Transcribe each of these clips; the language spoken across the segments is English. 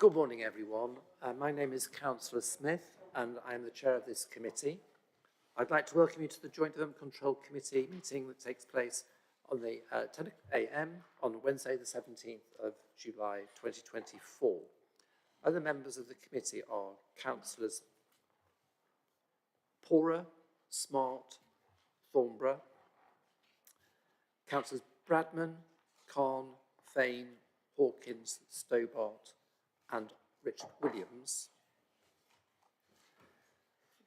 Good morning, everyone. My name is Councillor Smith, and I am the chair of this committee. I'd like to welcome you to the Joint Development Control Committee meeting that takes place on the 10 a.m. on Wednesday, the 17th of July 2024. Other members of the committee are Councillors Pora, Smart, Thornborough, Councillors Bradman, Khan, Fain, Hawkins, Stobart and Richard Williams.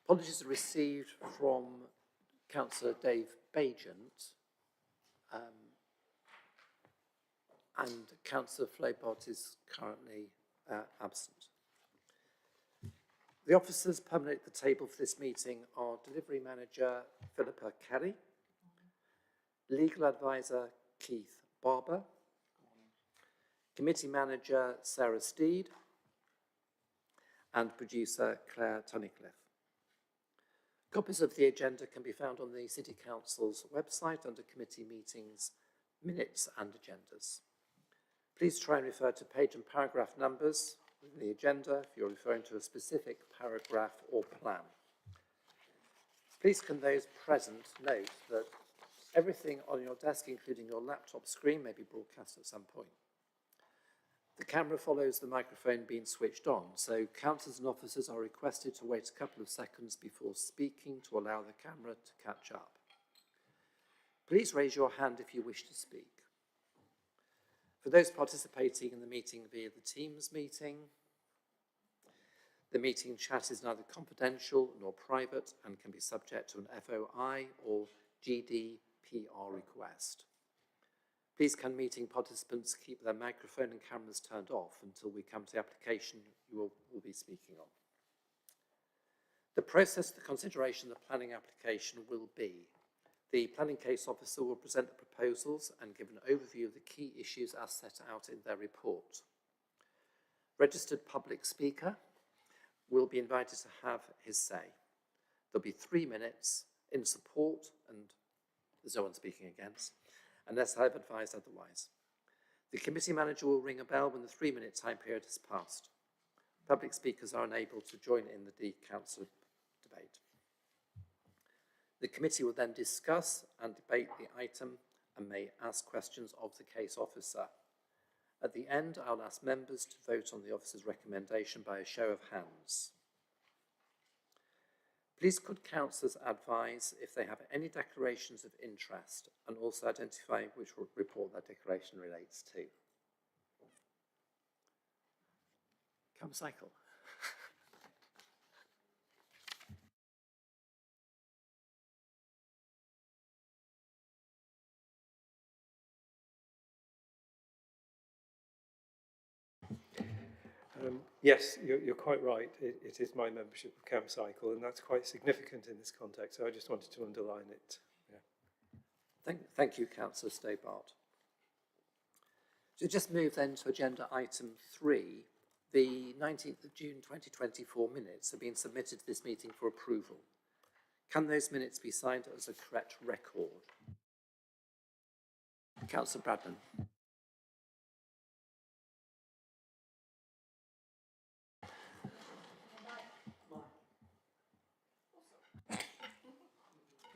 Apologies are received from Councillor Dave Bagent and Councillor Flabart is currently absent. The officers permanent at the table for this meeting are Delivery Manager Philippa Kelly, Legal Advisor Keith Barber, Committee Manager Sarah Steed, and Producer Claire Tunnicliffe. Copies of the agenda can be found on the City Council's website under Committee Meetings, Minutes and Agendas. Please try and refer to page and paragraph numbers in the agenda if you're referring to a specific paragraph or plan. Please can those present note that everything on your desk, including your laptop screen, may be broadcast at some point. The camera follows the microphone being switched on, so councillors and officers are requested to wait a couple of seconds before speaking to allow the camera to catch up. Please raise your hand if you wish to speak. For those participating in the meeting via the Teams meeting, the meeting chat is neither confidential nor private and can be subject to an FOI or GDPR request. Please can meeting participants keep their microphone and cameras turned off until we come to the application you will be speaking on. The process for the consideration of the planning application will be: the planning case officer will present the proposals and give an overview of the key issues as set out in their report. Registered public speaker will be invited to have his say. There'll be 3 minutes in support, and there's no one speaking against, unless I've advised otherwise. The committee manager will ring a bell when the 3-minute time period has passed. Public speakers are unable to join in the council debate. The committee will then discuss and debate the item and may ask questions of the case officer. At the end, I'll ask members to vote on the officer's recommendation by a show of hands. Please could councillors advise if they have any declarations of interest and also identify which report that declaration relates to. Come cycle. Yes, you're quite right. It is my membership of CamCycle, and that's quite significant in this context, so I just wanted to underline it. Yeah. Thank you, Councillor Stobart. So just move then to agenda item 3. The 19th of June 2024 minutes have been submitted to this meeting for approval. Can those minutes be signed as a correct record? Councillor Bradman.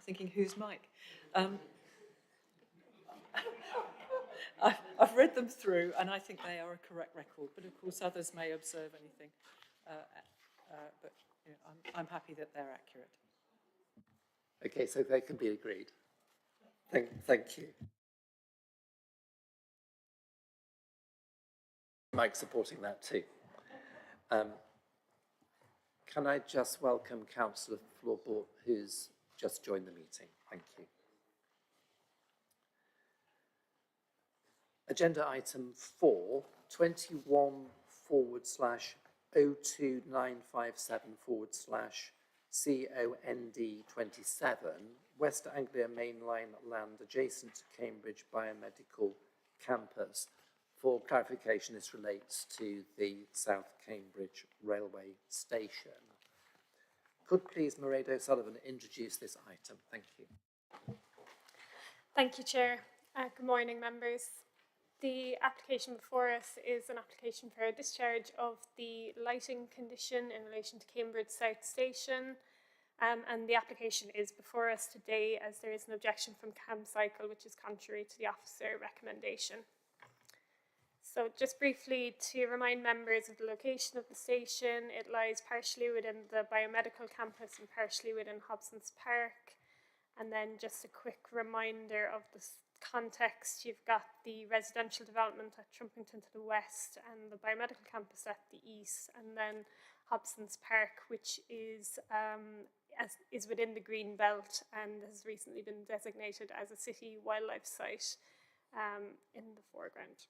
Thinking, whose mic? I've read them through and I think they are a correct record, but of course others may observe anything. But you know, I'm happy that they're accurate. Okay, so they can be agreed. Thank you. Mike supporting that too. Can I just welcome Councillor Flabart, who's just joined the meeting. Thank you. Agenda item 4, 21//02957/COND27, West Anglia Mainline land adjacent to Cambridge Biomedical Campus. For clarification, this relates to the South Cambridge Railway Station. Could please Mairead O'Sullivan introduce this item? Thank you. Thank you, Chair. Good morning, members. The application before us is an application for a discharge of the lighting condition in relation to Cambridge South Station. And the application is before us today as there is an objection from CamCycle, which is contrary to the officer recommendation. So just briefly to remind members of the location of the station, it lies partially within the biomedical campus and partially within Hobson's Park. And then just a quick reminder of the context, you've got the residential development at Trumpington to the west and the biomedical campus at the east, and then Hobson's Park, which is within the green belt and has recently been designated as a city wildlife site in the foreground.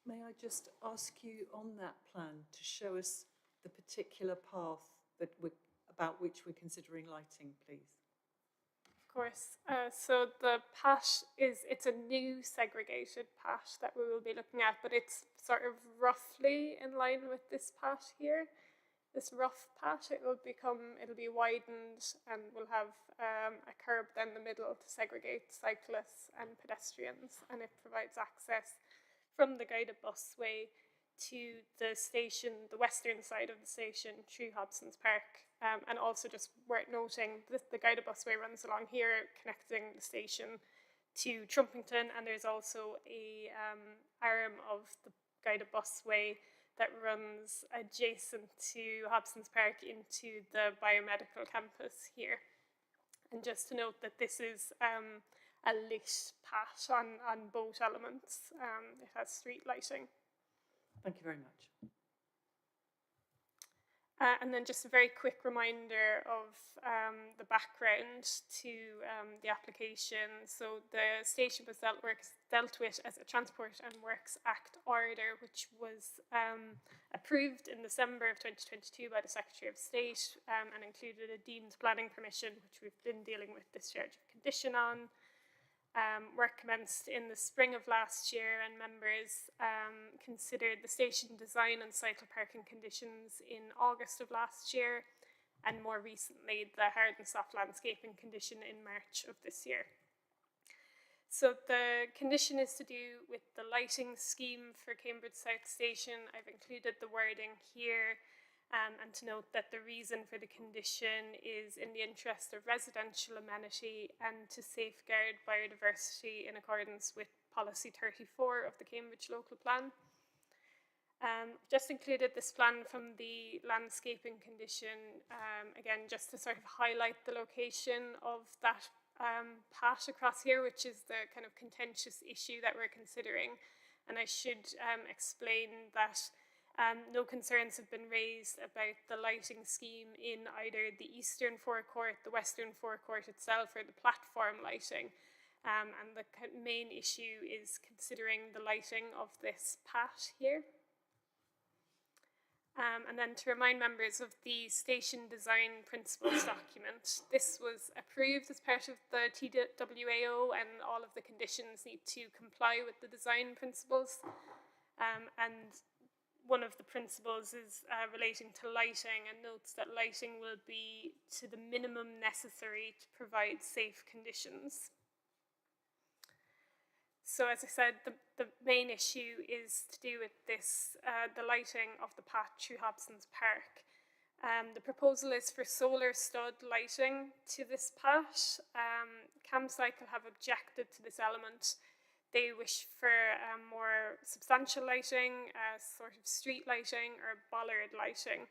May I just ask you on that plan to show us the particular path that about which we're considering lighting, please? Of course. So the path it's a new segregated path that we will be looking at, but it's sort of roughly in line with this path here. This rough path, it'll be widened and we'll have a curb down the middle to segregate cyclists and pedestrians, and it provides access from the guided busway to the station, the western side of the station, through Hobson's Park. And also just worth noting, the guided busway runs along here, connecting the station to Trumpington, and there's also a arm of the guided busway that runs adjacent to Hobson's Park into the biomedical campus here. And just to note that this is a lit path on both elements. It has street lighting. Thank you very much. And then just a very quick reminder of the background to the application. So the station was dealt with as a Transport and Works Act order, which was approved in December of 2022 by the Secretary of State and included a deemed planning permission, which we've been dealing with discharge of condition on. Work commenced in the spring of last year, and members considered the station design and cycle parking conditions in August of last year, and more recently the hard and soft landscaping condition in March of this year. So the condition is to do with the lighting scheme for Cambridge South Station. I've included the wording here. And to note that the reason for the condition is in the interest of residential amenity and to safeguard biodiversity in accordance with Policy 34 of the Cambridge Local Plan. Just included this plan from the landscaping condition, again, just to sort of highlight the location of that path across here, which is the kind of contentious issue that we're considering. And I should explain that no concerns have been raised about the lighting scheme in either the eastern forecourt, the western forecourt itself, or the platform lighting. And the main issue is considering the lighting of this path here. And then to remind members of the station design principles document, this was approved as part of the TWAO, and all of the conditions need to comply with the design principles. And one of the principles is relating to lighting, and notes that lighting will be to the minimum necessary to provide safe conditions. So as I said, the main issue is to do with this, the lighting of the path through Hobson's Park. The proposal is for solar stud lighting to this path. CamCycle have objected to this element. They wish for more substantial lighting, sort of street lighting or bollard lighting.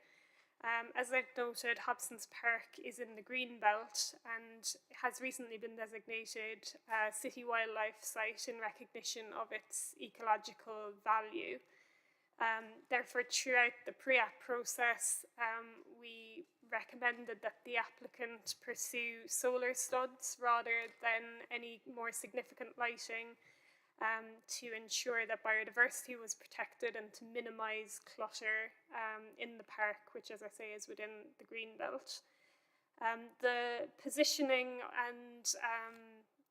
As I've noted, Hobson's Park is in the green belt and has recently been designated a city wildlife site in recognition of its ecological value. Therefore, throughout the pre-app process, we recommended that the applicant pursue solar studs rather than any more significant lighting, to ensure that biodiversity was protected and to minimise clutter in the park, which, as I say, is within the green belt. The positioning and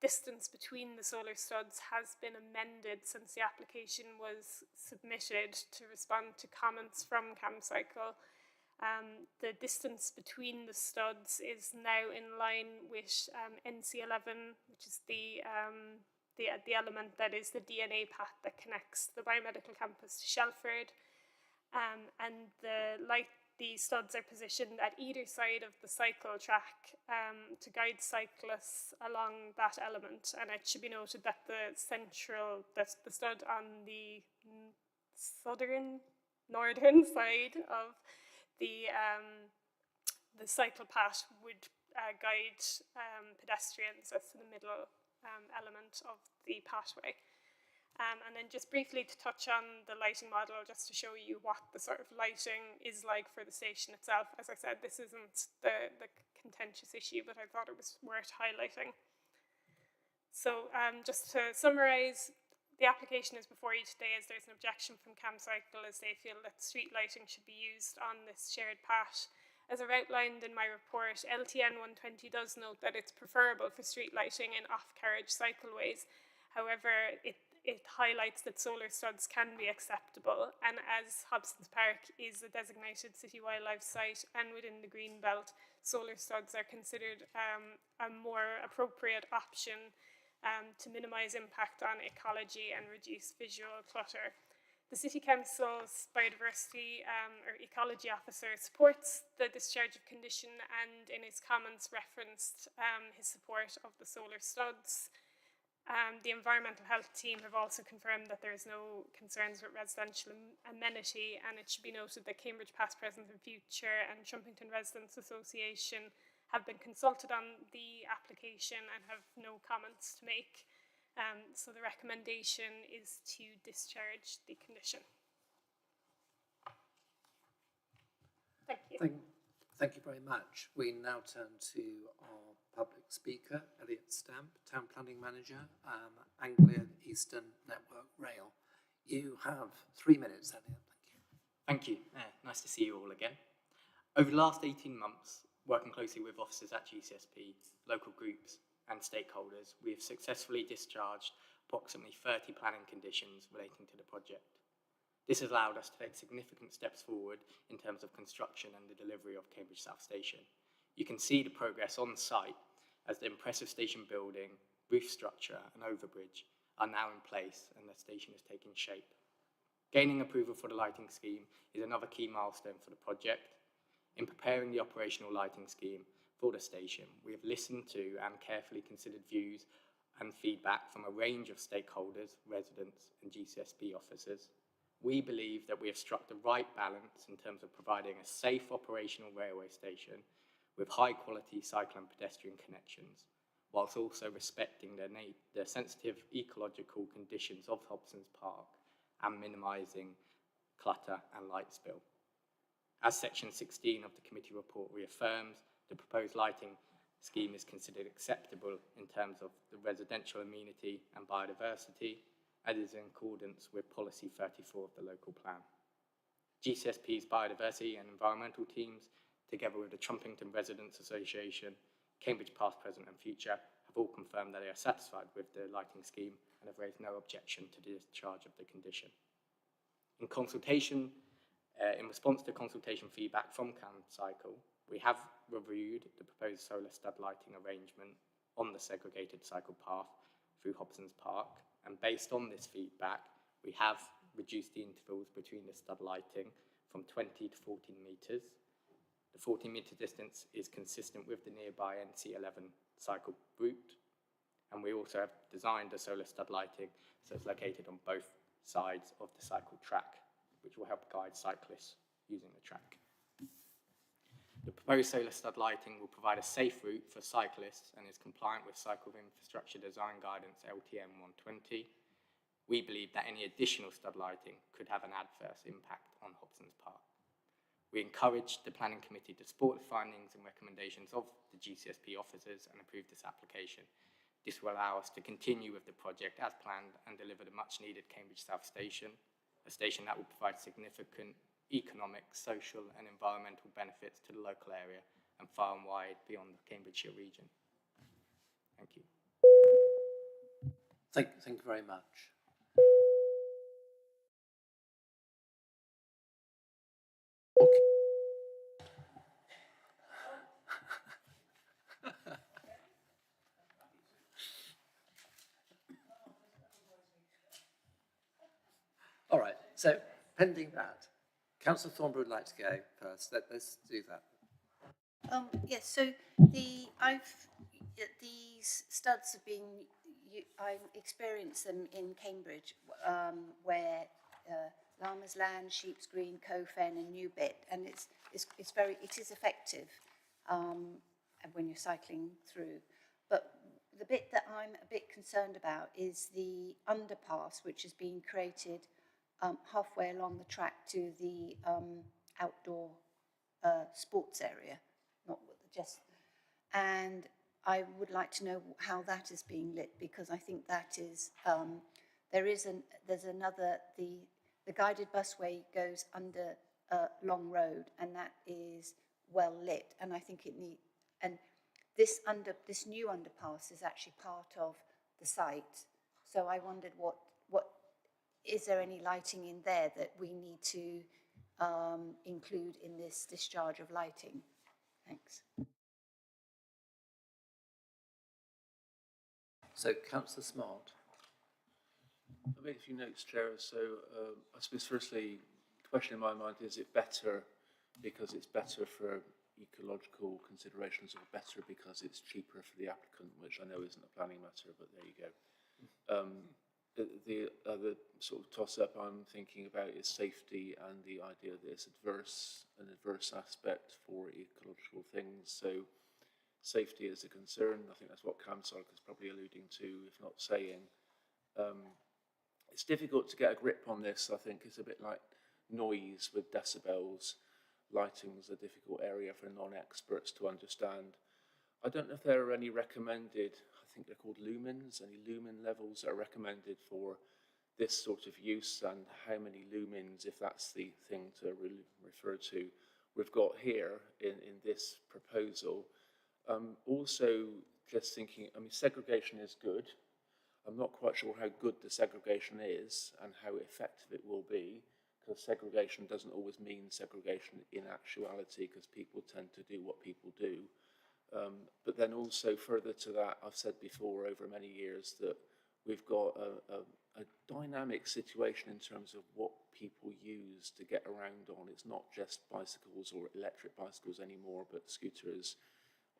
distance between the solar studs has been amended since the application was submitted to respond to comments from CamCycle. The distance between the studs is now in line with NC11, which is the the element that is the DNA path that connects the biomedical campus to Shelford. And the studs are positioned at either side of the cycle track to guide cyclists along that element. And it should be noted that the stud on the northern side of the cycle path would guide pedestrians as to the middle element of the pathway. And then just briefly to touch on the lighting model, just to show you what the sort of lighting is like for the station itself. As I said, this isn't the contentious issue, but I thought it was worth highlighting. So just to summarise, the application is before you today as there's an objection from CamCycle as they feel that street lighting should be used on this shared path. As I've outlined in my report, LTN 120 does note that it's preferable for street lighting in off-carriage cycleways. However, it highlights that solar studs can be acceptable, and as Hobson's Park is a designated city wildlife site and within the green belt, solar studs are considered a more appropriate option to minimise impact on ecology and reduce visual clutter. The City Council's biodiversity or ecology officer supports the discharge of condition and in his comments referenced his support of the solar studs. The environmental health team have also confirmed that there is no concerns with residential amenity, and it should be noted that Cambridge Past, Present and Future and Trumpington Residents Association have been consulted on the application and have no comments to make. So the recommendation is to discharge the condition. Thank you. Thank you very much. We now turn to our public speaker, Elliot Stamp, Town Planning Manager, Anglian Eastern Network Rail. You have 3 minutes, Elliot. Thank you. Nice to see you all again. Over the last 18 months, working closely with officers at GCSP, local groups and stakeholders, we have successfully discharged approximately 30 planning conditions relating to the project. This has allowed us to take significant steps forward in terms of construction and the delivery of Cambridge South Station. You can see the progress on site as the impressive station building, roof structure and overbridge are now in place and the station is taking shape. Gaining approval for the lighting scheme is another key milestone for the project. In preparing the operational lighting scheme for the station, we have listened to and carefully considered views and feedback from a range of stakeholders, residents and GCSP officers. We believe that we have struck the right balance in terms of providing a safe operational railway station with high quality cycle and pedestrian connections, whilst also respecting the sensitive ecological conditions of Hobson's Park and minimising clutter and light spill. As section 16 of the committee report reaffirms, the proposed lighting scheme is considered acceptable in terms of the residential amenity and biodiversity, and is in accordance with policy 34 of the local plan. GCSP's biodiversity and environmental teams, together with the Trumpington Residents Association, Cambridge Past, Present and Future, have all confirmed that they are satisfied with the lighting scheme and have raised no objection to the discharge of the condition. In response to consultation feedback from CamCycle, we have reviewed the proposed solar stud lighting arrangement on the segregated cycle path through Hobson's Park, and based on this feedback, we have reduced the intervals between the stud lighting from 20 to 14 metres. The 14-metre distance is consistent with the nearby NC11 cycle route, and we also have designed the solar stud lighting so it's located on both sides of the cycle track, which will help guide cyclists using the track. The proposed solar stud lighting will provide a safe route for cyclists and is compliant with Cycle Infrastructure Design Guidance LTM 120. We believe that any additional stud lighting could have an adverse impact on Hobson's Park. We encourage the Planning Committee to support the findings and recommendations of the GCSP officers and approve this application. This will allow us to continue with the project as planned and deliver the much needed Cambridge South Station, a station that will provide significant economic, social and environmental benefits to the local area and far and wide beyond the Cambridgeshire region. Thank you. Thank you very much. So, pending that, Councillor Thornbury would like to go first. Let's do that. Yes, so these studs have been, I experienced them in Cambridge, where Llamas Land, Sheep's Green, Cofen and Newbit, and it is effective when you're cycling through. But the bit that I'm a bit concerned about is the underpass, which is being created halfway along the track to the outdoor sports area, not just, and I would like to know how that is being lit, because I think that is, there's another, the guided busway goes under Long Road, and that is well lit, and I think it needs, and this new underpass is actually part of the site, so I wondered what is there any lighting in there that we need to include in this discharge of lighting? Thanks. So, Councillor Smart. I made a few notes, Chair. So I suppose firstly, the question in my mind, is it better because it's better for ecological considerations, or better because it's cheaper for the applicant, which I know isn't a planning matter, but there you go. The other sort of toss-up I'm thinking about is safety and the idea that it's an adverse aspect for ecological things. So safety is a concern. I think that's what Camsark is probably alluding to, if not saying. It's difficult to get a grip on this. I think it's a bit like noise with decibels. Lighting is a difficult area for non-experts to understand. I don't know if there are any recommended, I think they're called lumens, any lumen levels that are recommended for this sort of use, and how many lumens, if that's the thing to really refer to, we've got here in this proposal. Also, just thinking, I mean, segregation is good. I'm not quite sure how good the segregation is and how effective it will be, because segregation doesn't always mean segregation in actuality, because people tend to do what people do. But then also further to that, I've said before over many years that we've got a dynamic situation in terms of what people use to get around on. It's not just bicycles or electric bicycles anymore, but scooters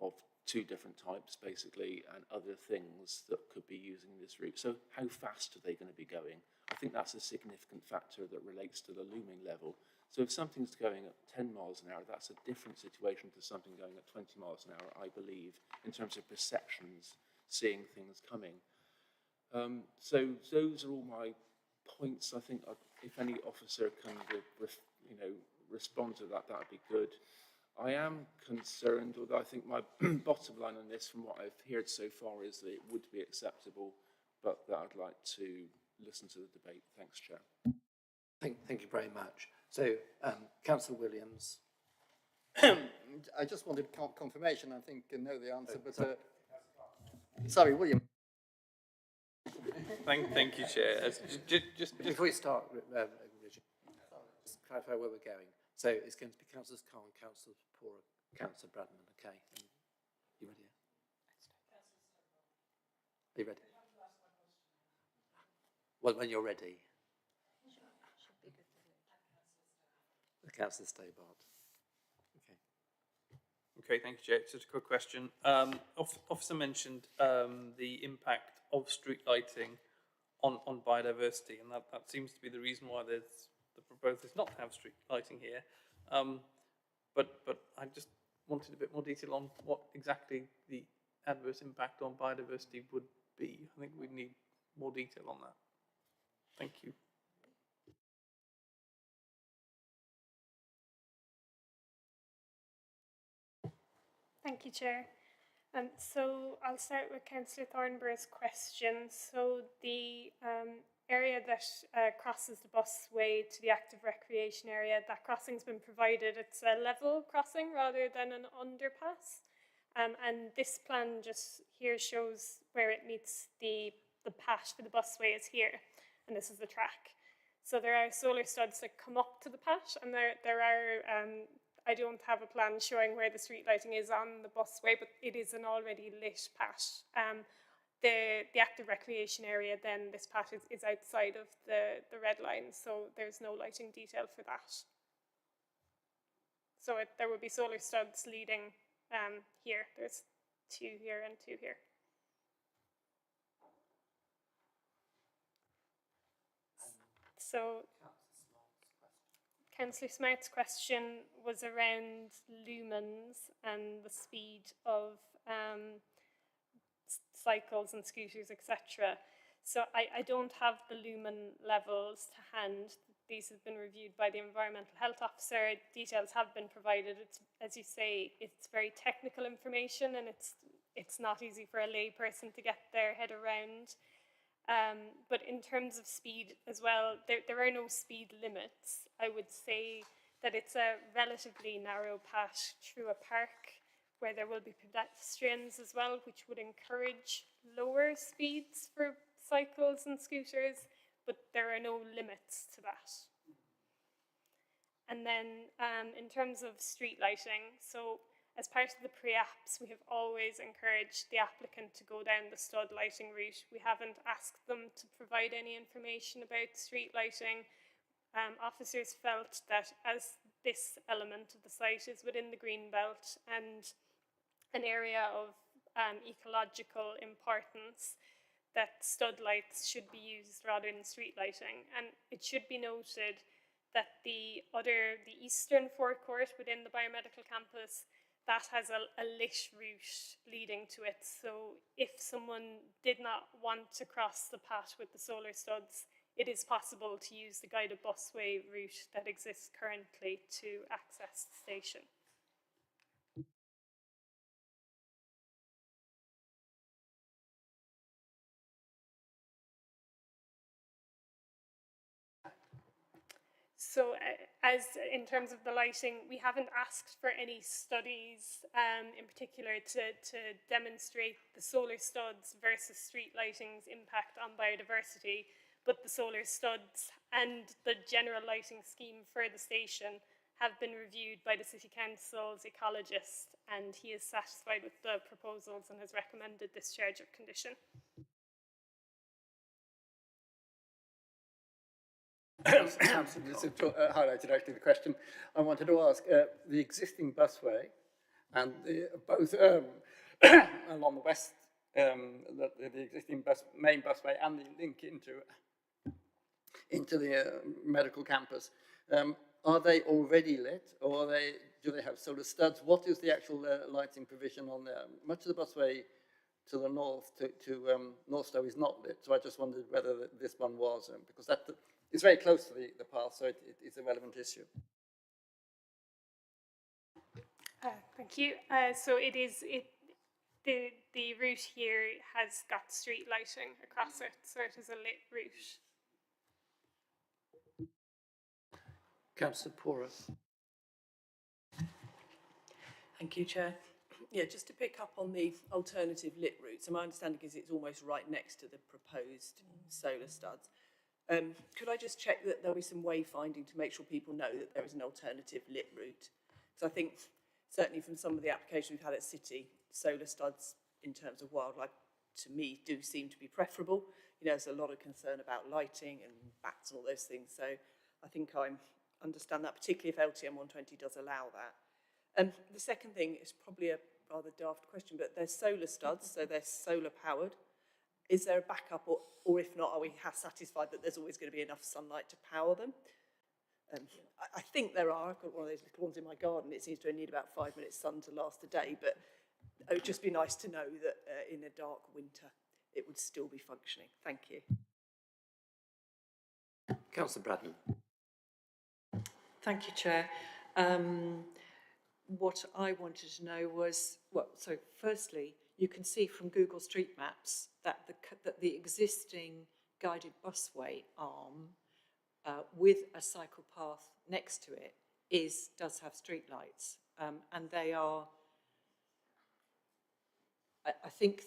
of two different types basically, and other things that could be using this route. So how fast are they going to be going? I think that's a significant factor that relates to the looming level. So if something's going at 10 miles an hour, that's a different situation to something going at 20 miles an hour, I believe, in terms of perceptions, seeing things coming. So those are all my points. I think if any officer can respond to that, that would be good. I am concerned, although I think my bottom line on this, from what I've heard so far, is that it would be acceptable, but that I'd like to listen to the debate. Thanks, Chair. Thank you very much. So, Councillor Williams. I just wanted confirmation. I think I know the answer, but sorry, William. Thank you, Chair. Just Before you start, Richard, just clarify where we're going. So it's going to be Councillor Khan, Councillor Poor, Councillor Bradman. Okay, you ready? Are you ready? Well, when you're ready. Councillor Stabart. okay. Thank you, Chair. Just a quick question. Officer mentioned the impact of street lighting on biodiversity, and that seems to be the reason why the proposal is not to have street lighting here. But I just wanted a bit more detail on what exactly the adverse impact on biodiversity would be. I think we need more detail on that. Thank you. Thank you, Chair. So I'll start with Councillor Thornbury's question. So the area that crosses the busway to the active recreation area, that crossing's been provided. It's a level crossing rather than an underpass. And this plan just here shows where it meets the patch for the busway is here, and this is the track. So there are solar studs that come up to the patch, and there are, I don't have a plan showing where the street lighting is on the busway, but it is an already lit patch. the active recreation area, then this path is outside of the red line, so there's no lighting detail for that. So there will be solar studs leading here. There's 2 here and 2 here. So Councillor Smart's question was around lumens and the speed of cycles and scooters, etc. So I don't have the lumen levels to hand. These have been reviewed by the Environmental Health Officer. Details have been provided. It's, as you say, it's very technical information, and it's not easy for a lay person to get their head around. But in terms of speed as well, there are no speed limits. I would say that it's a relatively narrow path through a park where there will be pedestrians as well, which would encourage lower speeds for cycles and scooters, but there are no limits to that. And then in terms of street lighting, so as part of the pre-apps, we have always encouraged the applicant to go down the stud lighting route. We haven't asked them to provide any information about street lighting. Officers felt that as this element of the site is within the green belt and an area of ecological importance, that stud lights should be used rather than street lighting. And it should be noted that the eastern forecourt within the biomedical campus, that has a lit route leading to it. So if someone did not want to cross the path with the solar studs, it is possible to use the guided busway route that exists currently to access the station. So as in terms of the lighting, we haven't asked for any studies in particular to demonstrate the solar studs versus street lighting's impact on biodiversity, but the solar studs and the general lighting scheme for the station have been reviewed by the City Council's ecologist, and he is satisfied with the proposals and has recommended discharge of condition. This highlighted actually the question I wanted to ask. The existing busway and both along the west, the existing main busway and the link into the medical campus, are they already lit, or do they have solar studs? What is the actual lighting provision on there? Much of the busway to the north, to Northstowe, is not lit, so I just wondered whether this one was, because it's very close to the path, so it's a relevant issue. Thank you. So the route here has got street lighting across it, so it is a lit route. Councillor Porras. Thank you, Chair. Yeah, just to pick up on the alternative lit route. So my understanding is it's almost right next to the proposed solar studs. Could I just check that there'll be some wayfinding to make sure people know that there is an alternative lit route? Because I think certainly from some of the applications we've had at City, solar studs in terms of wildlife, to me, do seem to be preferable. You know, there's a lot of concern about lighting and bats and all those things. So I think I understand that, particularly if LTM 120 does allow that. The second thing is probably a rather daft question, but they're solar studs, so they're solar powered. Is there a backup, or if not, are we satisfied that there's always going to be enough sunlight to power them? I think there are. I've got one of those little ones in my garden. It seems to need about 5 minutes sun to last a day, but it would just be nice to know that in a dark winter it would still be functioning. Thank you. Councillor Bradnam. Thank you, Chair. What I wanted to know was, well, so firstly, you can see from Google Street Maps that the existing guided busway arm with a cycle path next to it does have street lights, and they are, I think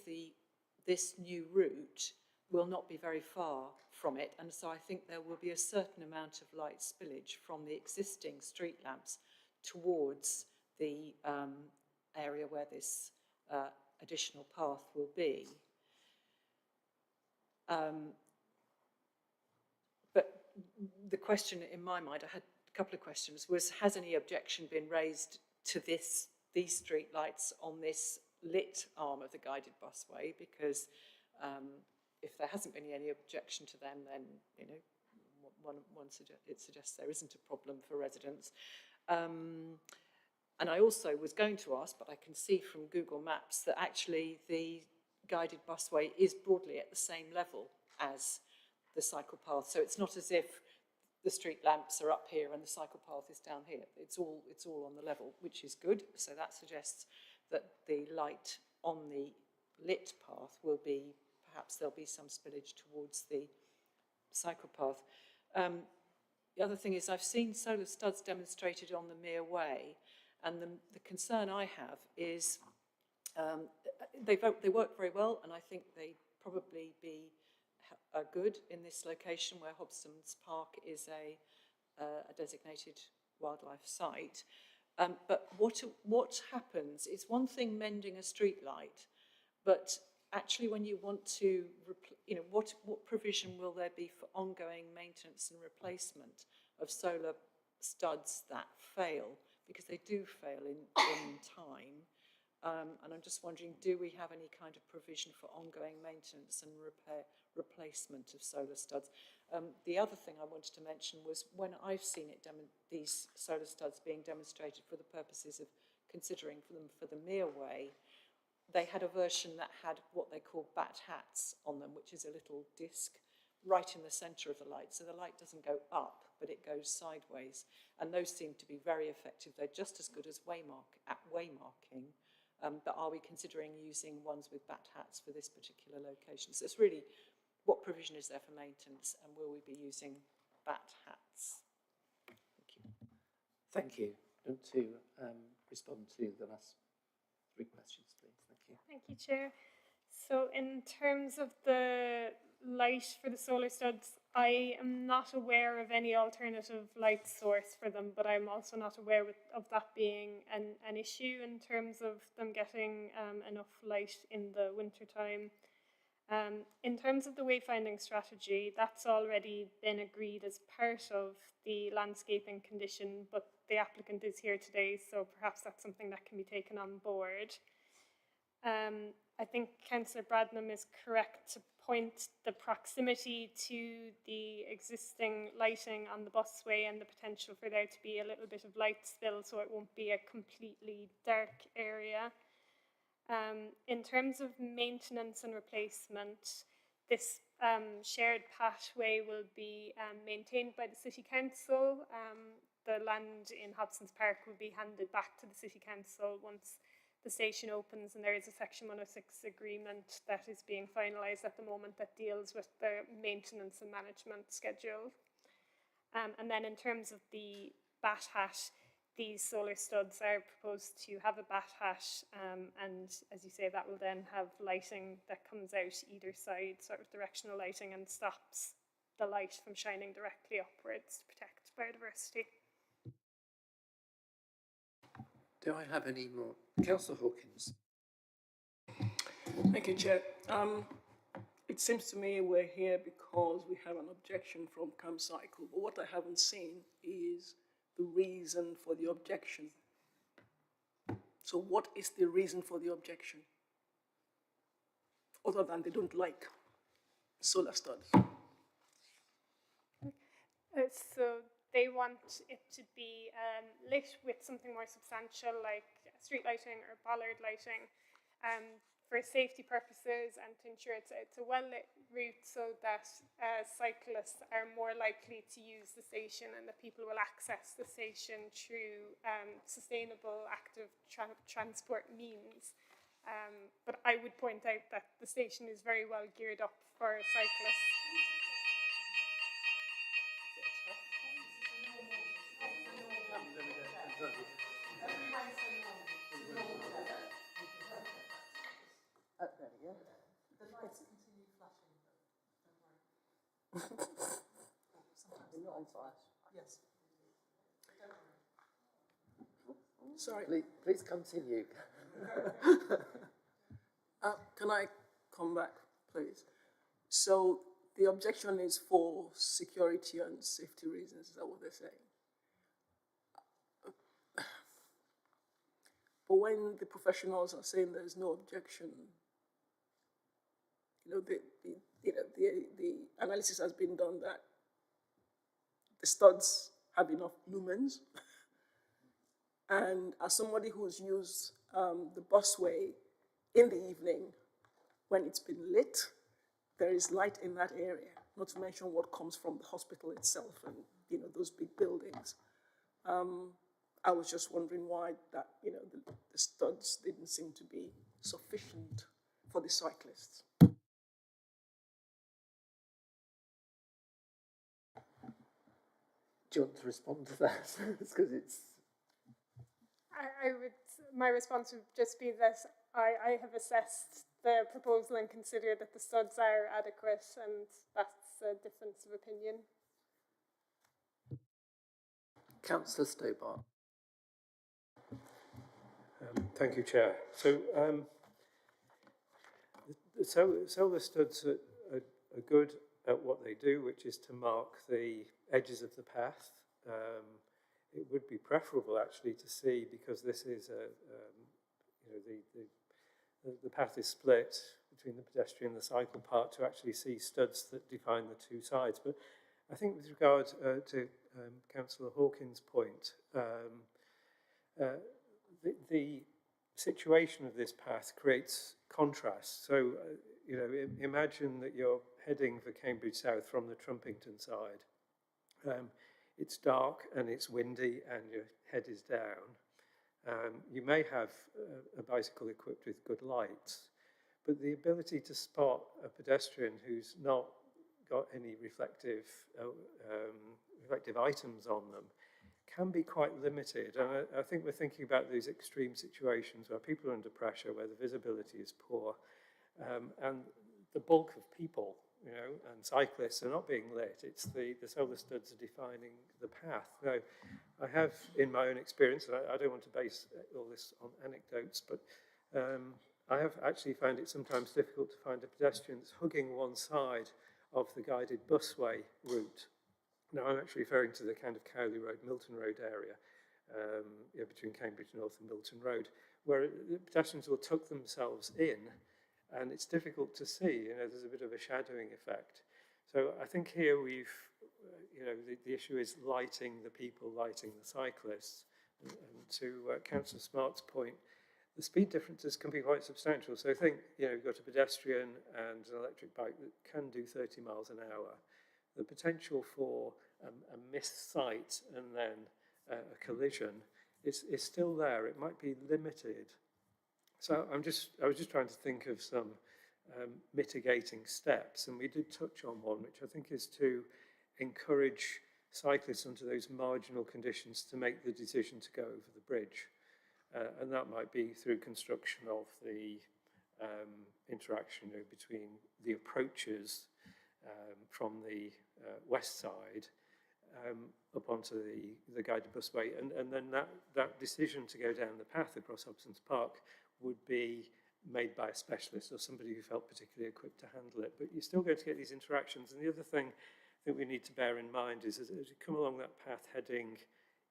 this new route will not be very far from it, and so I think there will be a certain amount of light spillage from the existing street lamps towards the area where this additional path will be. But the question in my mind, I had a couple of questions, was has any objection been raised to these street lights on this lit arm of the guided busway? Because if there hasn't been any objection to them, then, you know, it suggests there isn't a problem for residents. And I also was going to ask, but I can see from Google Maps that actually the guided busway is broadly at the same level as the cycle path. So it's not as if the street lamps are up here and the cycle path is down here. It's all on the level, which is good. So that suggests that the light on the lit path will be, perhaps there'll be some spillage towards the cycle path. The other thing is I've seen solar studs demonstrated on the Mere Way, and the concern I have is they work very well, and I think they'd probably be good in this location where Hobson's Park is a designated wildlife site. But what happens, it's one thing mending a street light, but actually when you want to, you know, what provision will there be for ongoing maintenance and replacement of solar studs that fail? Because they do fail in time. And I'm just wondering, do we have any kind of provision for ongoing maintenance and replacement of solar studs? The other thing I wanted to mention was when I've seen these solar studs being demonstrated for the purposes of considering them for the Mere Way, they had a version that had what they call bat hats on them, which is a little disc right in the centre of the light. So the light doesn't go up, but it goes sideways. And those seem to be very effective. They're just as good as waymarking. But are we considering using ones with bat hats for this particular location? So it's really, what provision is there for maintenance, and will we be using bat hats? Thank you. Thank you. Want to respond to the last 3 questions, please? Thank you. Thank you, Chair. So in terms of the light for the solar studs, I am not aware of any alternative light source for them, but I'm also not aware of that being an issue in terms of them getting enough light in the winter time. In terms of the wayfinding strategy, that's already been agreed as part of the landscaping condition, but the applicant is here today, so perhaps that's something that can be taken on board. I think Councillor Bradnam is correct to point the proximity to the existing lighting on the busway and the potential for there to be a little bit of light spill, so it won't be a completely dark area. In terms of maintenance and replacement, this shared pathway will be maintained by the City Council. The land in Hobson's Park will be handed back to the City Council once the station opens, and there is a Section 106 agreement that is being finalised at the moment that deals with the maintenance and management schedule. And then in terms of the bat hat, these solar studs are proposed to have a bat hat, and as you say, that will then have lighting that comes out either side, sort of directional lighting, and stops the light from shining directly upwards to protect biodiversity. Do I have any more? Councillor Hawkins. Thank you, Chair. It seems to me we're here because we have an objection from CamCycle, but what I haven't seen is the reason for the objection. So what is the reason for the objection? Other than they don't like solar studs. So they want it to be lit with something more substantial, like street lighting or bollard lighting, for safety purposes and to ensure it's a well-lit route so that cyclists are more likely to use the station and that people will access the station through sustainable active transport means. But I would point out that the station is very well geared up for cyclists. There we go. The lights continue flashing, but don't worry. Sometimes They're not on fire. yes. Don't worry. Sorry. Please continue. Can I come back, please? So the objection is for security and safety reasons, is that what they're saying? But when the professionals are saying there's no objection, the analysis has been done that the studs have enough lumens. And as somebody who's used the busway in the evening when it's been lit, there is light in that area, not to mention what comes from the hospital itself and, those big buildings. I was just wondering why that, the studs didn't seem to be sufficient for the cyclists. Do you want to respond to that? Because it's... My response would just be that I have assessed the proposal and considered that the studs are adequate, and that's a difference of opinion. Councillor Stobart. Thank you, Chair. So the solar studs are good at what they do, which is to mark the edges of the path. It would be preferable actually to see, because this is the path is split between the pedestrian and the cycle part, to actually see studs that define the two sides. But I think with regard to Councillor Hawkins' point, the situation of this path creates contrast. So, imagine that you're heading for Cambridge South from the Trumpington side. It's dark and it's windy and your head is down. You may have a bicycle equipped with good lights, but the ability to spot a pedestrian who's not got any reflective items on them can be quite limited. And I think we're thinking about these extreme situations where people are under pressure, where the visibility is poor, and the bulk of people, and cyclists are not being lit. It's the solar studs are defining the path. Now, I have, in my own experience, and I don't want to base all this on anecdotes, but I have actually found it sometimes difficult to find a pedestrian that's hugging one side of the guided busway route. Now, I'm actually referring to the kind of Cowley Road, Milton Road area, between Cambridge North and Milton Road, where the pedestrians will tuck themselves in, and it's difficult to see. There's a bit of a shadowing effect. So I think here we've, the issue is lighting the people, lighting the cyclists. And to Councillor Smart's point, the speed differences can be quite substantial. So I think, you've got a pedestrian and an electric bike that can do 30 miles an hour. The potential for a missed sight and then a collision is still there. It might be limited. So I was just trying to think of some mitigating steps, and we did touch on one, which I think is to encourage cyclists under those marginal conditions to make the decision to go over the bridge. And that might be through construction of the interaction between the approaches from the west side up onto the guided busway, and then that decision to go down the path across Hobson's Park would be made by a specialist or somebody who felt particularly equipped to handle it. But you're still going to get these interactions. And the other thing that we need to bear in mind is as you come along that path heading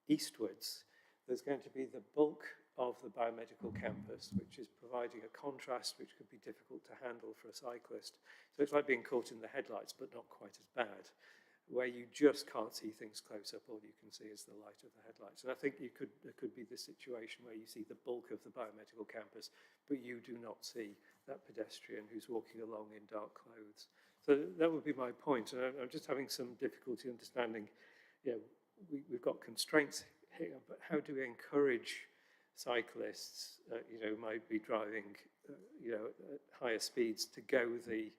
eastwards, there's going to be the bulk of the biomedical campus, which is providing a contrast which could be difficult to handle for a cyclist. So it's like being caught in the headlights, but not quite as bad, where you just can't see things close up. All you can see is the light of the headlights. And I think there could be the situation where you see the bulk of the biomedical campus, but you do not see that pedestrian who's walking along in dark clothes. So that would be my point. And I'm just having some difficulty understanding, we've got constraints here, but how do we encourage cyclists, who might be driving, at higher speeds to go over the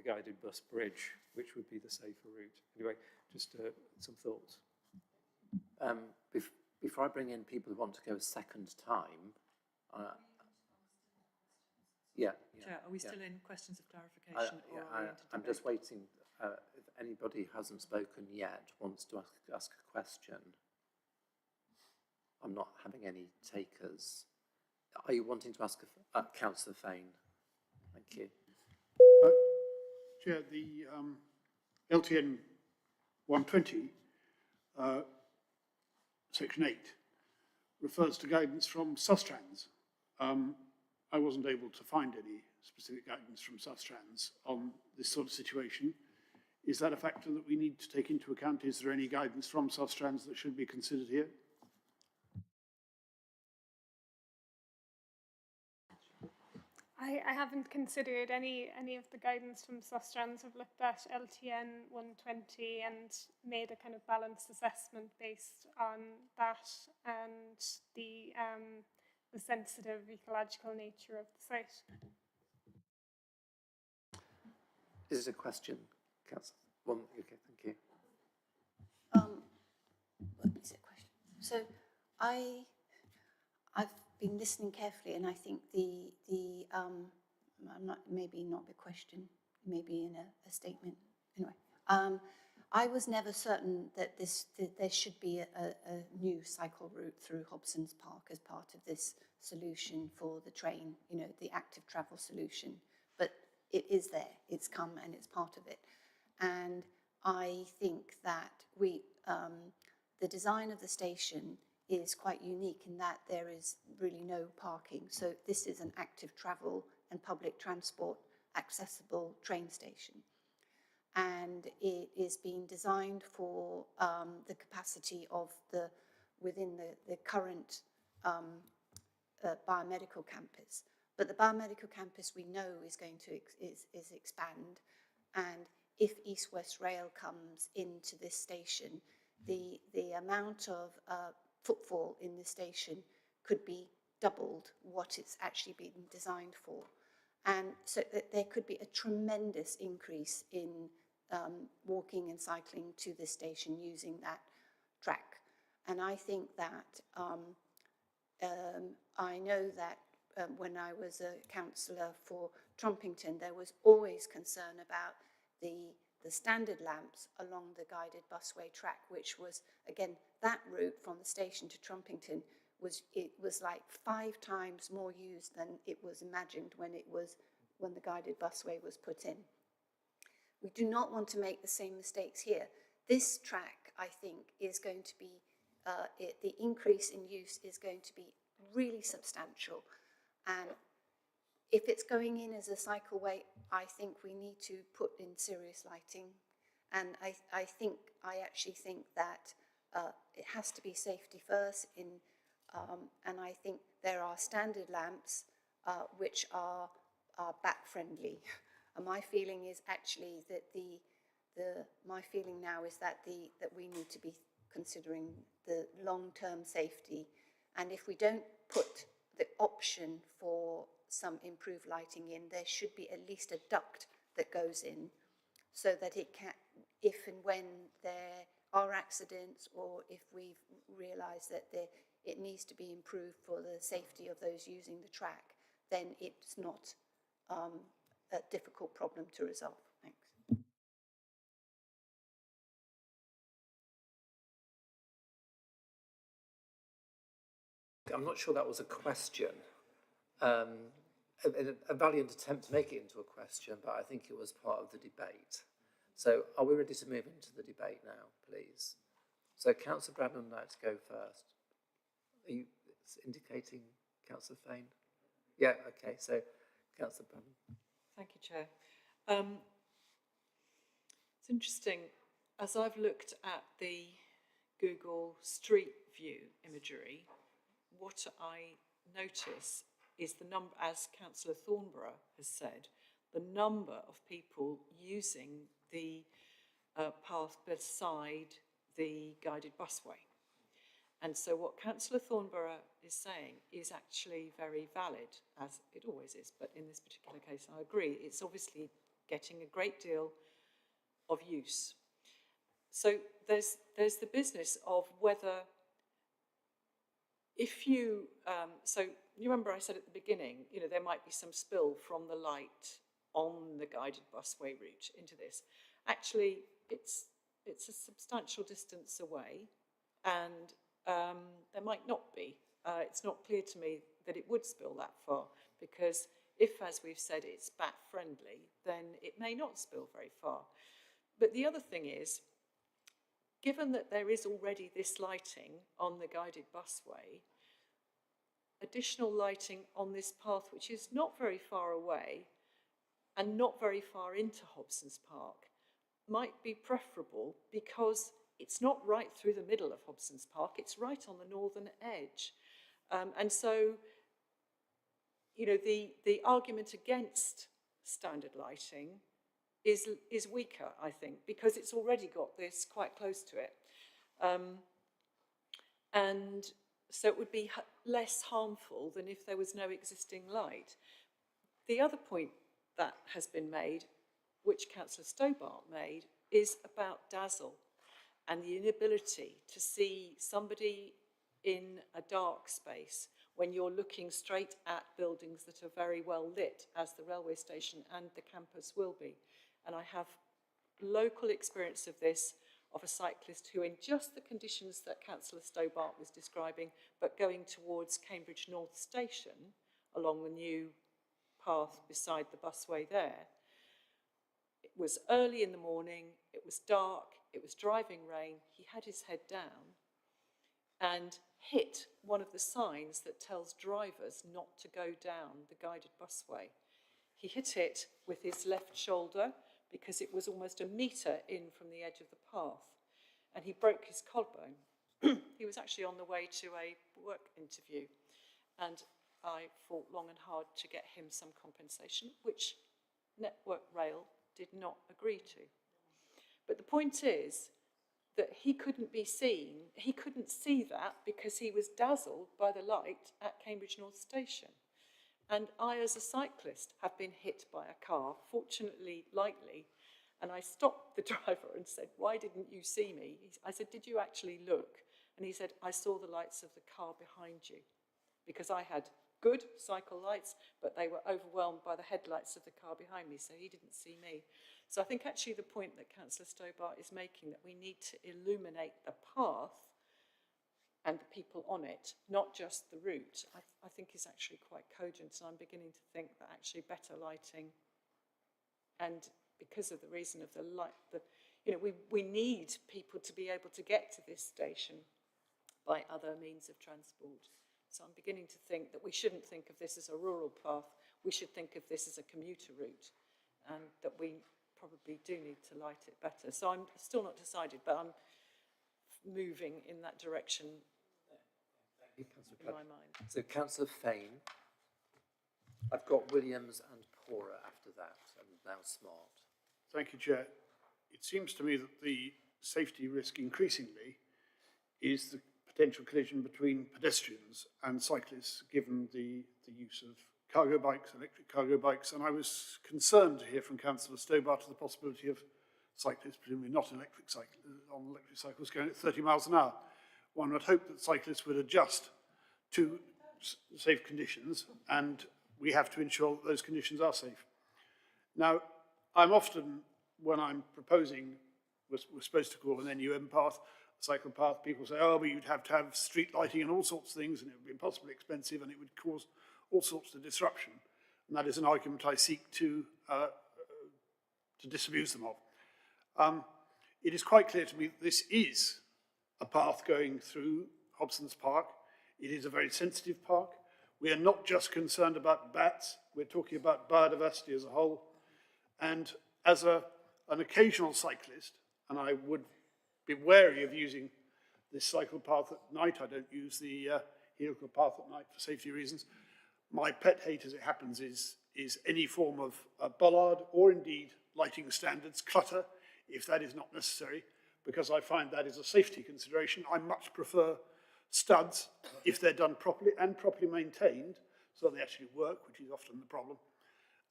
guided bus bridge, which would be the safer route. Anyway, just some thoughts. Before I bring in people who want to go a second time, Chair, are we still in questions of clarification? I'm just waiting. If anybody who hasn't spoken yet wants to ask a question. I'm not having any takers. Are you wanting to ask Councillor Fane? Thank you. Chair, the LTN 120, section 8, refers to guidance from Sustrans. I wasn't able to find any specific guidance from Sustrans on this sort of situation. Is that a factor that we need to take into account? Is there any guidance from Sustrans that should be considered here? I haven't considered any of the guidance from Sustrans. I've looked at LTN 120 and made a kind of balanced assessment based on that and the sensitive ecological nature of the site. Is it a question, Councillor? One, okay, thank you. What is it question? So I've been listening carefully, and I think maybe not the question, maybe in a statement. Anyway, I was never certain that there should be a new cycle route through Hobson's Park as part of this solution for the train, you know, the active travel solution. But it is there, it's come and it's part of it. And I think that the design of the station is quite unique in that there is really no parking. So this is an active travel and public transport accessible train station. And it is being designed for the capacity of within the current biomedical campus. But the biomedical campus we know is going to expand, and if East West Rail comes into this station, the amount of footfall in the station could be doubled what it's actually been designed for. And so there could be a tremendous increase in walking and cycling to the station using that track. And I think that, I know that when I was a councillor for Trumpington, there was always concern about the standard lamps along the guided busway track, which was, again, that route from the station to Trumpington was like 5 times more used than it was imagined when the guided busway was put in. We do not want to make the same mistakes here. This track, I think, is going to be, the increase in use is going to be really substantial. And if it's going in as a cycleway, I think we need to put in serious lighting. And I actually think that it has to be safety first. And I think there are standard lamps which are bat friendly. And my feeling is actually that my feeling now is that we need to be considering the long-term safety. And if we don't put the option for some improved lighting in, there should be at least a duct that goes in so that it can, if and when there are accidents, or if we've realised that it needs to be improved for the safety of those using the track, then it's not a difficult problem to resolve. Thanks. I'm not sure that was a question. A valiant attempt to make it into a question, but I think it was part of the debate. So are we ready to move into the debate now, please? So Councillor Bradman would like to go first. Are you indicating Councillor Fain? Yeah, okay, so Councillor Bradman. Thank you, Chair. It's interesting, as I've looked at the Google Street View imagery, what I notice is the number, as Councillor Thornborough has said, the number of people using the path beside the guided busway. And so what Councillor Thornborough is saying is actually very valid, as it always is, but in this particular case I agree. It's obviously getting a great deal of use. So there's the business of whether, if you, so you remember I said at the beginning, you know, there might be some spill from the light on the guided busway route into this. Actually, it's a substantial distance away, and there might not be. It's not clear to me that it would spill that far, because If, as we've said, it's bat friendly, then it may not spill very far. But the other thing is, given that there is already this lighting on the guided busway, additional lighting on this path, which is not very far away and not very far into Hobson's Park, might be preferable because it's not right through the middle of Hobson's Park, it's right on the northern edge. And so, you know, the argument against standard lighting is weaker, I think, because it's already got this quite close to it. And so it would be less harmful than if there was no existing light. The other point that has been made, which Councillor Stobart made, is about dazzle and the inability to see somebody in a dark space when you're looking straight at buildings that are very well lit, as the railway station and the campus will be. And I have local experience of this, of a cyclist who, in just the conditions that Councillor Stobart was describing, but going towards Cambridge North Station, along the new path beside the busway there, it was early in the morning, it was dark, it was driving rain, he had his head down and hit one of the signs that tells drivers not to go down the guided busway. He hit it with his left shoulder because it was almost a metre in from the edge of the path, and he broke his collarbone. He was actually on the way to a work interview, and I fought long and hard to get him some compensation, which Network Rail did not agree to. But the point is that he couldn't be seen, he couldn't see that because he was dazzled by the light at Cambridge North Station. And I, as a cyclist, have been hit by a car, fortunately lightly, and I stopped the driver and said, "Why didn't you see me?" I said, "Did you actually look?" And he said, "I saw the lights of the car behind you," because I had good cycle lights, but they were overwhelmed by the headlights of the car behind me, so he didn't see me. So I think actually the point that Councillor Stobart is making, that we need to illuminate the path and the people on it, not just the route, I think is actually quite cogent. And I'm beginning to think that actually better lighting, and because of the reason of the light, you know, we need people to be able to get to this station by other means of transport. So I'm beginning to think that we shouldn't think of this as a rural path, we should think of this as a commuter route, and that we probably do need to light it better. So I'm still not decided, but I'm moving in that direction in my mind. So Councillor Fane, I've got Williams and Pora after that, and now Smart. Thank you, Chair. It seems to me that the safety risk increasingly is the potential collision between pedestrians and cyclists, given the use of cargo bikes, electric cargo bikes. And I was concerned to hear from Councillor Stobart of the possibility of cyclists, presumably not electric cycles, going at 30 miles an hour. One would hope that cyclists would adjust to safe conditions, and we have to ensure that those conditions are safe. Now, I'm often, when I'm proposing, we're supposed to call an NUM path, a cycle path, people say, oh, but you'd have to have street lighting and all sorts of things, and it would be impossibly expensive, and it would cause all sorts of disruption. And that is an argument I seek to disabuse them of. It is quite clear to me that this is a path going through Hobson's Park. It is a very sensitive park. We are not just concerned about bats, we're talking about biodiversity as a whole. And as an occasional cyclist, and I would be wary of using this cycle path at night, I don't use the helical path at night for safety reasons. My pet hate, as it happens, is any form of bollard or indeed lighting standards, clutter, if that is not necessary, because I find that is a safety consideration. I much prefer studs if they're done properly and properly maintained, so they actually work, which is often the problem.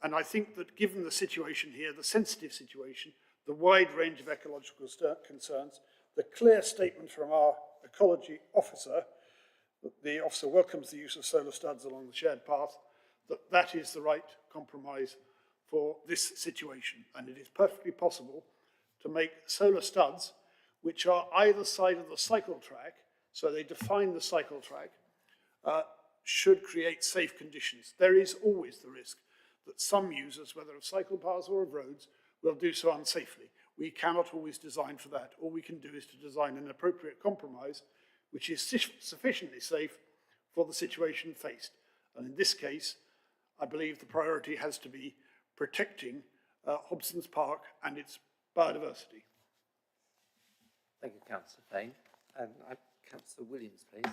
And I think that given the situation here, the sensitive situation, the wide range of ecological concerns, the clear statement from our ecology officer, that the officer welcomes the use of solar studs along the shared path, that is the right compromise for this situation. And it is perfectly possible to make solar studs which are either side of the cycle track, so they define the cycle track, should create safe conditions. There is always the risk that some users, whether of cycle paths or of roads, will do so unsafely. We cannot always design for that. All we can do is to design an appropriate compromise which is sufficiently safe for the situation faced. And in this case, I believe the priority has to be protecting Hobson's Park and its biodiversity. Thank you, Councillor Fane. Councillor Williams, please.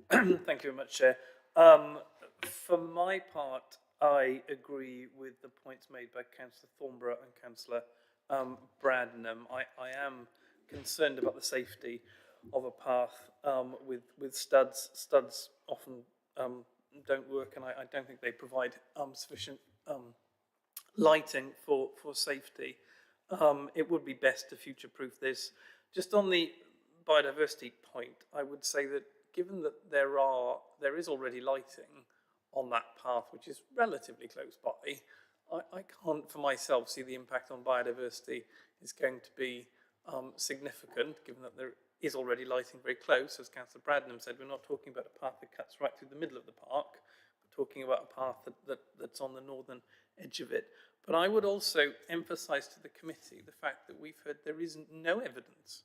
Thank you very much, Chair. For my part, I agree with the points made by Councillor Thornborough and Councillor Bradnam. I am concerned about the safety of a path with studs. Studs often don't work, and I don't think they provide sufficient lighting for safety. It would be best to future-proof this. Just on the biodiversity point, I would say that given that there is already lighting on that path, which is relatively close by, I can't for myself see the impact on biodiversity is going to be significant, given that there is already lighting very close. As Councillor Bradnam said, we're not talking about a path that cuts right through the middle of the park. We're talking about a path that's on the northern edge of it. But I would also emphasise to the committee the fact that we've heard there is no evidence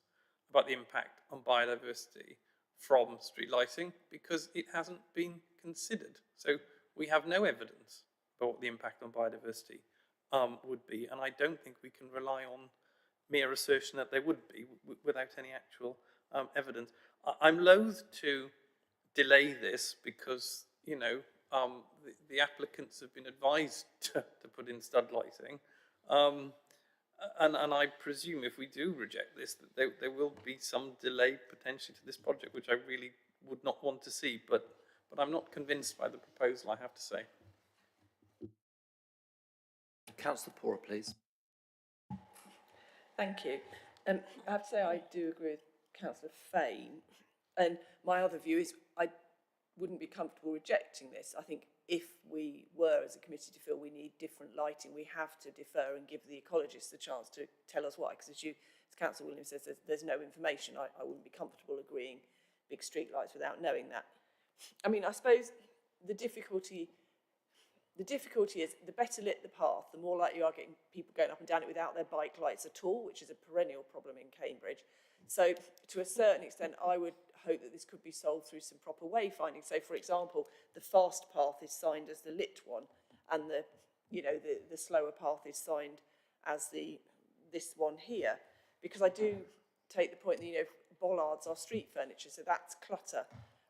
about the impact on biodiversity from street lighting because it hasn't been considered. So we have no evidence about what the impact on biodiversity would be, and I don't think we can rely on mere assertion that there would be without any actual evidence. I'm loath to delay this because, you know, the applicants have been advised to put in stud lighting. And I presume if we do reject this, that there will be some delay potentially to this project, which I really would not want to see, but I'm not convinced by the proposal, I have to say. Councillor Pora, please. Thank you. I have to say I do agree with Councillor Fane, and my other view is I wouldn't be comfortable rejecting this. I think if we were, as a committee, to feel we need different lighting, we have to defer and give the ecologists the chance to tell us why, because as Councillor Williams says, there's no information. I wouldn't be comfortable agreeing big street lights without knowing that. I mean, I suppose the difficulty is the better lit the path, the more likely you are getting people going up and down it without their bike lights at all, which is a perennial problem in Cambridge. So to a certain extent, I would hope that this could be solved through some proper wayfinding. So, for example, the fast path is signed as the lit one, and the slower path is signed as this one here. Because I do take the point that, bollards are street furniture, so that's clutter,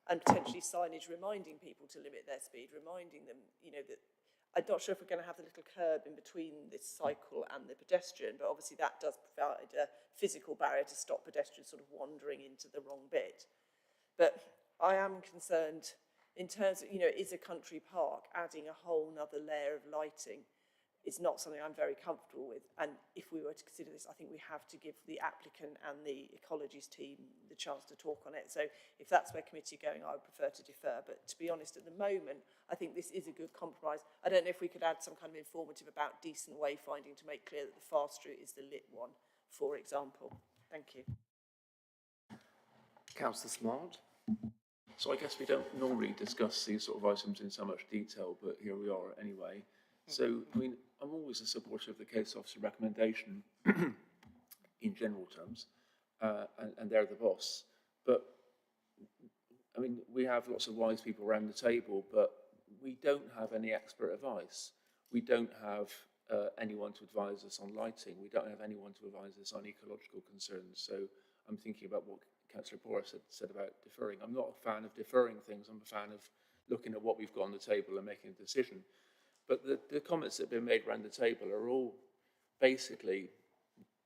and potentially signage reminding people to limit their speed, reminding them, that I'm not sure if we're going to have the little curb in between this cycle and the pedestrian, but obviously that does provide a physical barrier to stop pedestrians sort of wandering into the wrong bit. But I am concerned in terms of, is a country park adding a whole nother layer of lighting is not something I'm very comfortable with. And if we were to consider this, I think we have to give the applicant and the ecologies team the chance to talk on it. So if that's where committee are going, I would prefer to defer. But to be honest, at the moment, I think this is a good compromise. I don't know if we could add some kind of informative about decent wayfinding to make clear that the fast route is the lit one, for example. Thank you. Councillor Smart. So I guess we don't normally discuss these sort of items in so much detail, but here we are anyway. So, I mean, I'm always a supporter of the case officer recommendation in general terms, and they're the boss. But, I mean, we have lots of wise people around the table, but we don't have any expert advice. We don't have anyone to advise us on lighting. We don't have anyone to advise us on ecological concerns. So I'm thinking about what Councillor Boris said about deferring. I'm not a fan of deferring things. I'm a fan of looking at what we've got on the table and making a decision. But the comments that have been made around the table are all basically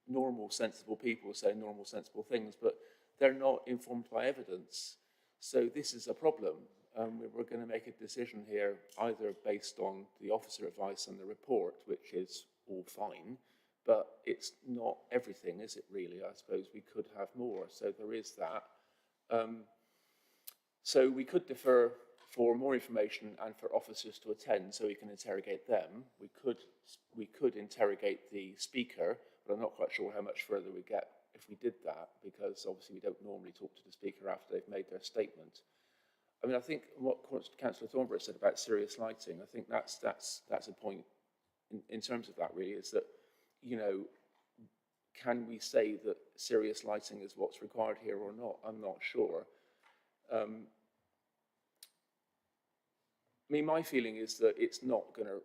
normal, sensible people saying normal, sensible things, but they're not informed by evidence. So this is a problem. We're going to make a decision here either based on the officer advice and the report, which is all fine, but it's not everything, is it really? I suppose we could have more. So there is that. So we could defer for more information and for officers to attend so we can interrogate them. We could interrogate the speaker, but I'm not quite sure how much further we get if we did that, because obviously we don't normally talk to the speaker after they've made their statement. I mean, I think what Councillor Thornborough said about serious lighting, I think that's a point in terms of that, really, is that, you know, can we say that serious lighting is what's required here or not? I'm not sure. I mean, my feeling is that it's not going to,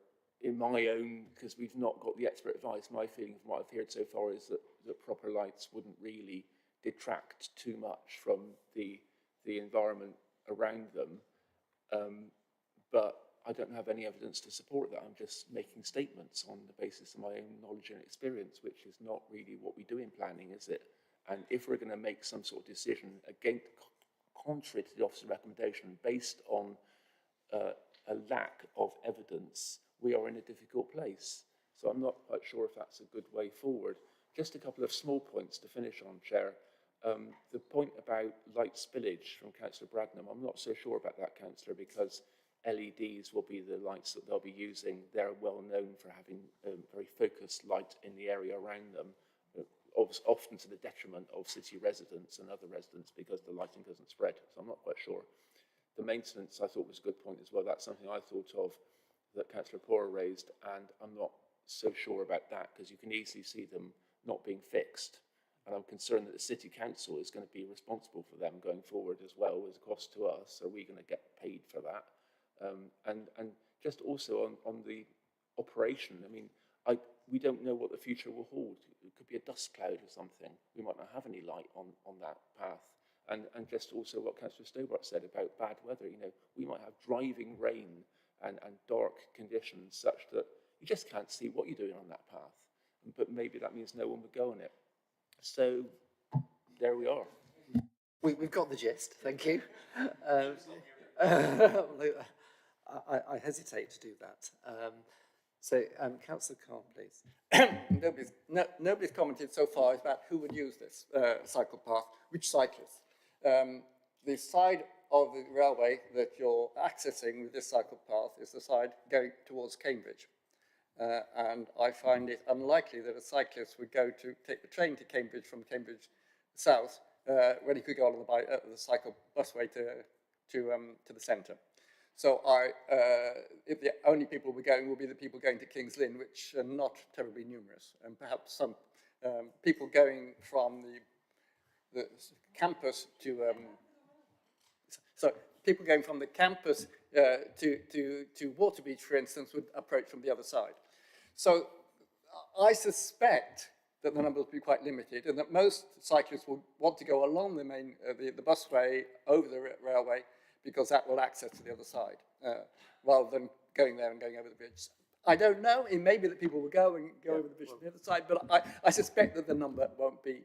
in my own, because we've not got the expert advice, my feeling from what I've heard so far is that proper lights wouldn't really detract too much from the environment around them. But I don't have any evidence to support that. I'm just making statements on the basis of my own knowledge and experience, which is not really what we do in planning, is it? And if we're going to make some sort of decision against, contrary to the officer's recommendation, based on a lack of evidence, we are in a difficult place. So I'm not quite sure if that's a good way forward. Just a couple of small points to finish on, Chair. The point about light spillage from Councillor Bradnam, I'm not so sure about that, Councillor, because LEDs will be the lights that they'll be using. They're well known for having very focused light in the area around them, often to the detriment of city residents and other residents because the lighting doesn't spread. So I'm not quite sure. The maintenance I thought was a good point as well. That's something I thought of that Councillor Pora raised, and I'm not so sure about that because you can easily see them not being fixed. And I'm concerned that the City Council is going to be responsible for them going forward as well as a cost to us. Are we going to get paid for that? And just also on the operation, I mean, we don't know what the future will hold. It could be a dust cloud or something. We might not have any light on that path. And just also what Councillor Stobart said about bad weather, you know, we might have driving rain and dark conditions such that you just can't see what you're doing on that path. But maybe that means no one would go on it. So there we are. We've got the gist, thank you. I hesitate to do that. Councillor Khan, please. Nobody's commented so far about who would use this cycle path, which cyclists. The side of the railway that you're accessing with this cycle path is the side going towards Cambridge. And I find it unlikely that a cyclist would go to take the train to Cambridge from Cambridge South when he could go on the cycle busway to the centre. So if the only people we're going will be the people going to King's Lynn, which are not terribly numerous, and perhaps some people going from the campus to people going from the campus to Waterbeach, for instance, would approach from the other side. So I suspect that the numbers will be quite limited, and that most cyclists will want to go along the main the busway over the railway, because that will access to the other side, rather than going there and going over the bridge. I don't know. It may be that people will go over the bridge to the other side, but I suspect that the number won't be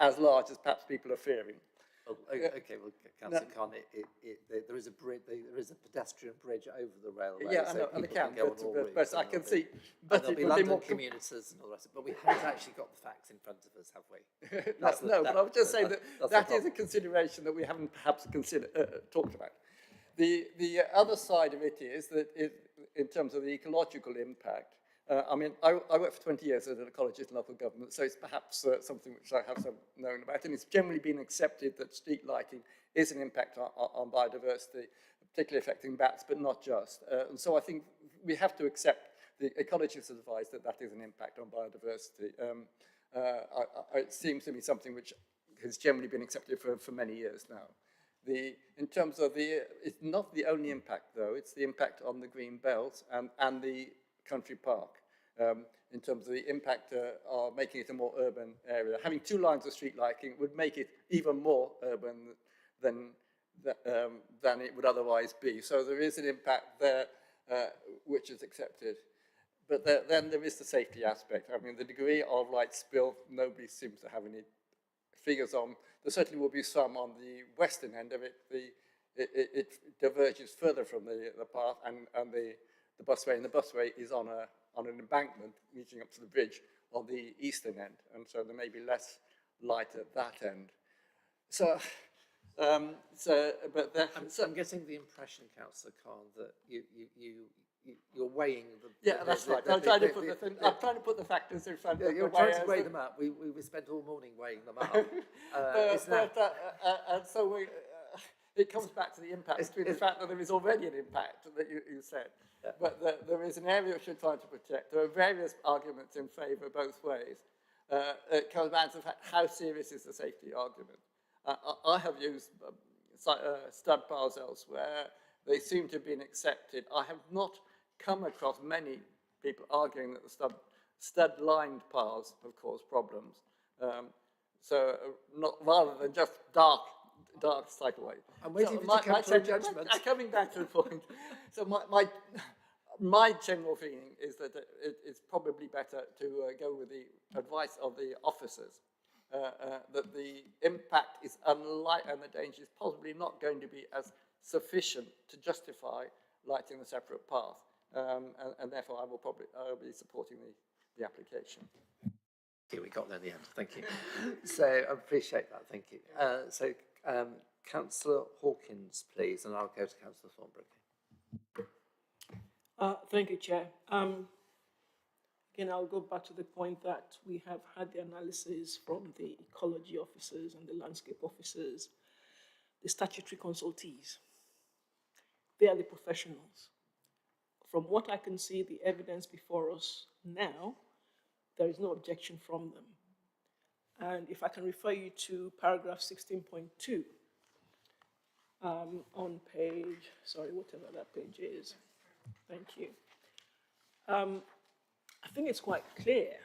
as large as perhaps people are fearing. Well, okay, well, Councillor Khan, there is a bridge, there is a pedestrian bridge over the railway. Yeah, so I know, and people can go on all routes. But I can see. But there'll be London commuters and all the rest. But we haven't actually got the facts in front of us, have we? No, but I would just say that is a consideration that we haven't perhaps talked about. The other side of it is that in terms of the ecological impact, I mean, I worked for 20 years as an ecologist in local government, so it's perhaps something which I have some known about, and it's generally been accepted that street lighting is an impact on biodiversity, particularly affecting bats, but not just. And so I think we have to accept the ecologists' advice that that is an impact on biodiversity. It seems to me something which has generally been accepted for many years now. In terms of it's not the only impact though, it's the impact on the green belt and the country park. In terms of the impact of making it a more urban area. Having 2 lines of street lighting would make it even more urban than it would otherwise be. So there is an impact there which is accepted. But then there is the safety aspect. I mean, the degree of light spill, nobody seems to have any figures on. There certainly will be some on the western end of it. It diverges further from the path and the busway, and the busway is on an embankment reaching up to the bridge on the eastern end, and so there may be less light at that end. So, I'm getting the impression, Councillor Khan, that you're weighing the... Yeah, that's right. I'm trying to put the factors in front of the... You're trying to weigh them up. We spent all morning weighing them up. And so it comes back to the impact between the fact that there is already an impact that you said, but there is an area which you're trying to protect. There are various arguments in favour both ways. It comes back to the fact, how serious is the safety argument? I have used stud piles elsewhere. They seem to have been accepted. I have not come across many people arguing that the stud-lined piles have caused problems. Rather than just dark cycleway. I'm waiting for you to come to a judgment. Coming back to the point. So my general feeling is that it's probably better to go with the advice of the officers, that the impact is unlikely and the danger is possibly not going to be as sufficient to justify lighting the separate path. And therefore I'll be supporting the application. Okay, we got there in the end, thank you. So I appreciate that, thank you. Councillor Hawkins, please, and I'll go to Councillor Thornbrook. Thank you, Chair. Again, I'll go back to the point that we have had the analysis from the ecology officers and the landscape officers, the statutory consultees. They are the professionals. From what I can see, the evidence before us now, there is no objection from them. And if I can refer you to paragraph 16.2 on page, sorry, whatever that page is. Thank you. I think it's quite clear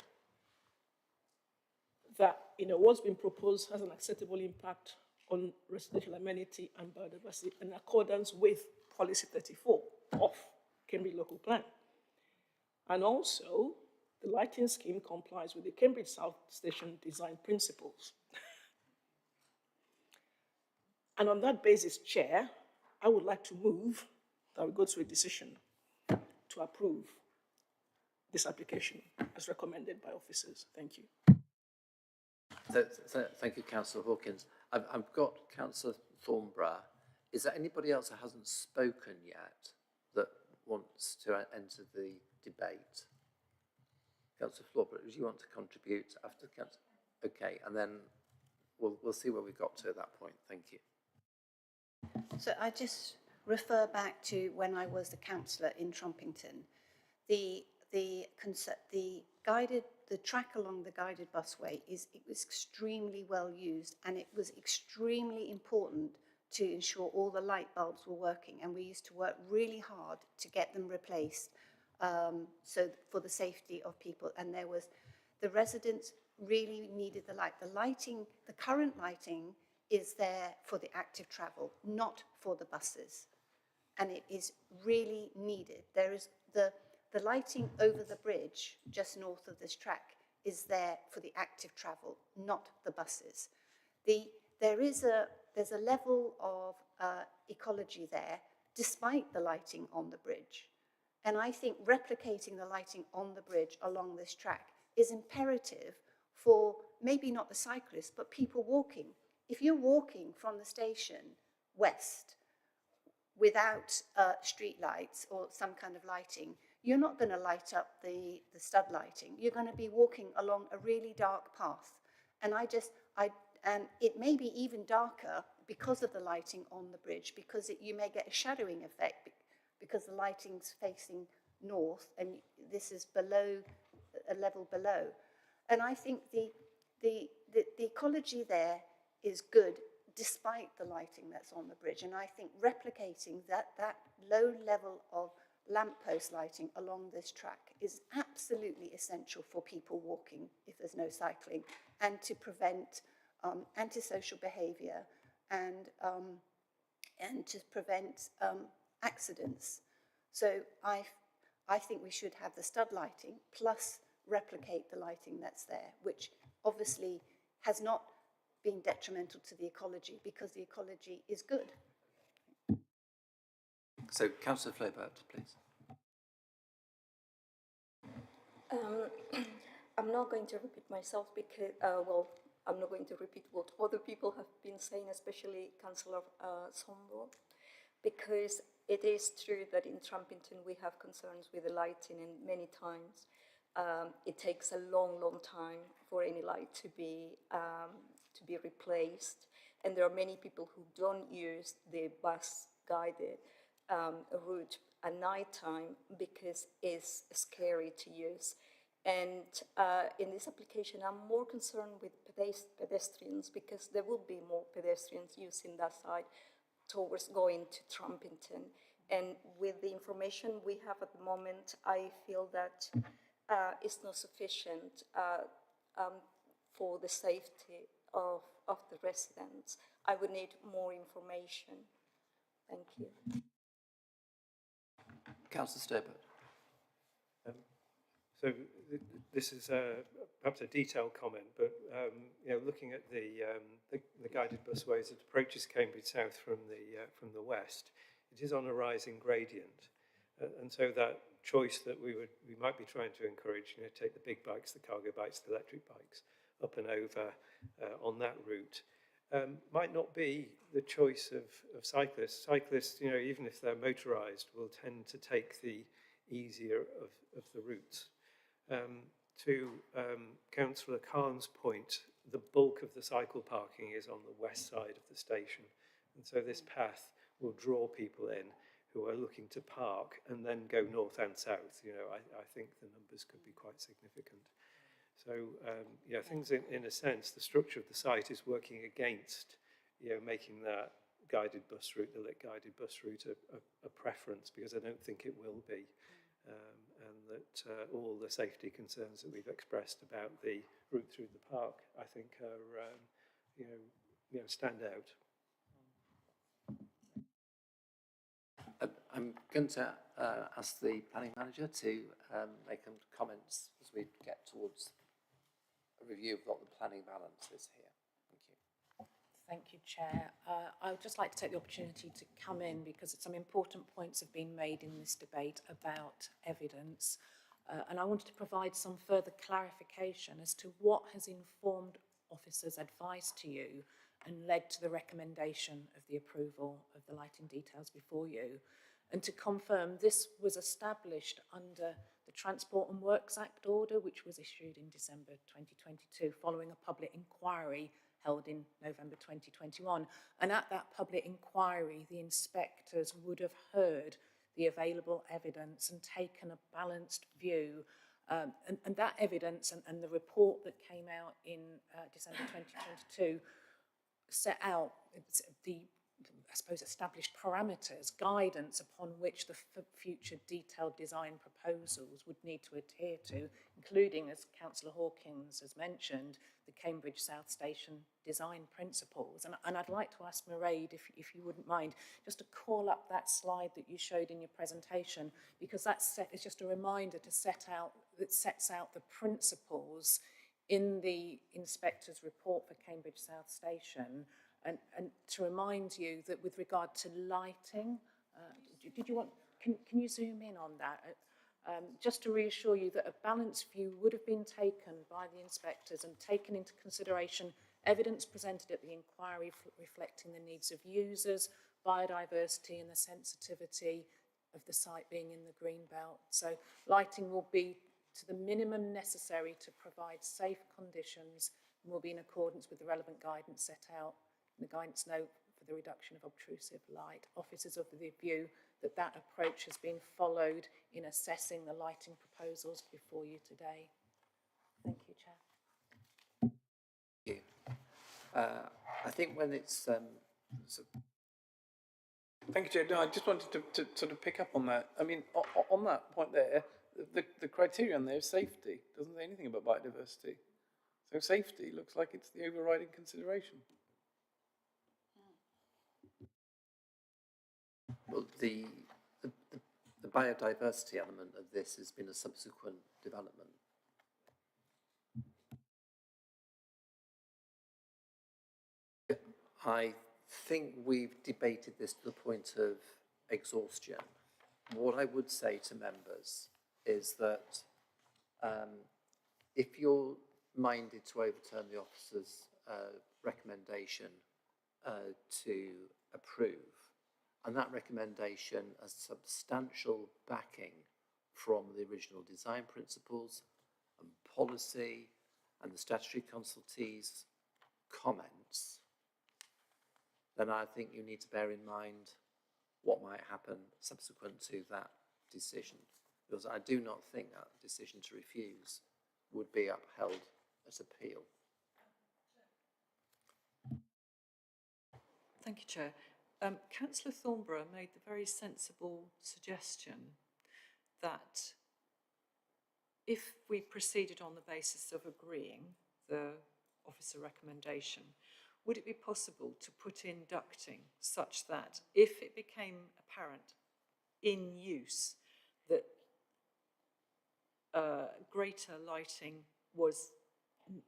that what's been proposed has an acceptable impact on residential amenity and biodiversity in accordance with Policy 34 of Cambridge Local Plan. And also, the lighting scheme complies with the Cambridge South Station design principles. And on that basis, Chair, I would like to move that we go to a decision to approve this application as recommended by officers. Thank you. So thank you, Councillor Hawkins. I've got Councillor Thornborough. Is there anybody else who hasn't spoken yet that wants to enter the debate? Councillor Thornborough, do you want to contribute after Councillor? Okay, and then we'll see where we got to at that point. Thank you. So I just refer back to when I was the councillor in Trumpington. The track along the guided busway was extremely well used, and it was extremely important to ensure all the light bulbs were working, and we used to work really hard to get them replaced so for the safety of people. And the residents really needed the light. The current lighting is there for the active travel, not for the buses, and it is really needed. There is the lighting over the bridge just north of this track is there for the active travel, not the buses. There's a level of ecology there, despite the lighting on the bridge. And I think replicating the lighting on the bridge along this track is imperative for maybe not the cyclists, but people walking. If you're walking from the station west without street lights or some kind of lighting, you're not going to light up the stud lighting. You're going to be walking along a really dark path. And and it may be even darker because of the lighting on the bridge, because you may get a shadowing effect because the lighting's facing north and this is below, a level below. And I think the ecology there is good despite the lighting that's on the bridge. And I think replicating that low level of lamppost lighting along this track is absolutely essential for people walking if there's no cycling, and to prevent antisocial behaviour and to prevent accidents. So I think we should have the stud lighting plus replicate the lighting that's there, which obviously has not been detrimental to the ecology because the ecology is good. So, Councillor Flaubert, please. I'm not going to repeat myself because, I'm not going to repeat what other people have been saying, especially Councillor Sombo, because it is true that in Trumpington we have concerns with the lighting, and many times it takes a long time for any light to be replaced. And there are many people who don't use the bus-guided route at night time because it's scary to use. And in this application, I'm more concerned with pedestrians because there will be more pedestrians using that side towards going to Trumpington. And with the information we have at the moment, I feel that it's not sufficient for the safety of the residents. I would need more information. Thank you. Councillor Sturbert. So this is perhaps a detailed comment, but you know, looking at the guided busways that approaches Cambridge South from the west, it is on a rising gradient, and so that choice that we might be trying to encourage, you know, take the big bikes, the cargo bikes, the electric bikes up and over on that route, might not be the choice of cyclists. Cyclists, you know, even if they're motorised, will tend to take the easier of the routes. To Councillor Khan's point, the bulk of the cycle parking is on the west side of the station, and so this path will draw people in who are looking to park and then go north and south. You know, I think the numbers could be quite significant. So, yeah, things in a sense, the structure of the site is working against, you know, making that guided bus route, the lit guided bus route, a preference, because I don't think it will be. And that all the safety concerns that we've expressed about the route through the park, I think, are, you know, stand out. I'm going to ask the planning manager to make some comments as we get towards a review of what the planning balance is here. Thank you. Thank you, Chair. I would just like to take the opportunity to come in because some important points have been made in this debate about evidence. And I wanted to provide some further clarification as to what has informed officers' advice to you and led to the recommendation of the approval of the lighting details before you. And to confirm, this was established under the Transport and Works Act order, which was issued in December 2022, following a public inquiry held in November 2021. And at that public inquiry, the inspectors would have heard the available evidence and taken a balanced view. And that evidence and the report that came out in December 2022 set out the, I suppose, established parameters, guidance upon which the future detailed design proposals would need to adhere to, including, as Councillor Hawkins has mentioned, the Cambridge South Station design principles. And I'd like to ask Mairead, if you wouldn't mind, just to call up that slide that you showed in your presentation, because that is just a reminder to sets out the principles in the inspector's report for Cambridge South Station, and to remind you that with regard to lighting, did you want, can you zoom in on that? Just to reassure you that a balanced view would have been taken by the inspectors and taken into consideration evidence presented at the inquiry reflecting the needs of users, biodiversity and the sensitivity of the site being in the green belt. So lighting will be to the minimum necessary to provide safe conditions and will be in accordance with the relevant guidance set out in the guidance note for the reduction of obtrusive light. Officers of the view that that approach has been followed in assessing the lighting proposals before you today. Thank you, Chair. Thank you. I think when it's Thank you, Chair. No, I just wanted to sort of pick up on that. I mean, on that point there, the criterion there is safety. It doesn't say anything about biodiversity. So safety looks like it's the overriding consideration. well, the biodiversity element of this has been a subsequent development. I think we've debated this to the point of exhaustion. What I would say to members is that if you're minded to overturn the officer's recommendation to approve, and that recommendation has substantial backing from the original design principles and policy and the statutory consultees' comments, then I think you need to bear in mind what might happen subsequent to that decision. Because I do not think that decision to refuse would be upheld as appeal. Thank you, Chair. Councillor Thornborough made the very sensible suggestion that if we proceeded on the basis of agreeing the officer recommendation, would it be possible to put in ducting such that if it became apparent in use that greater lighting was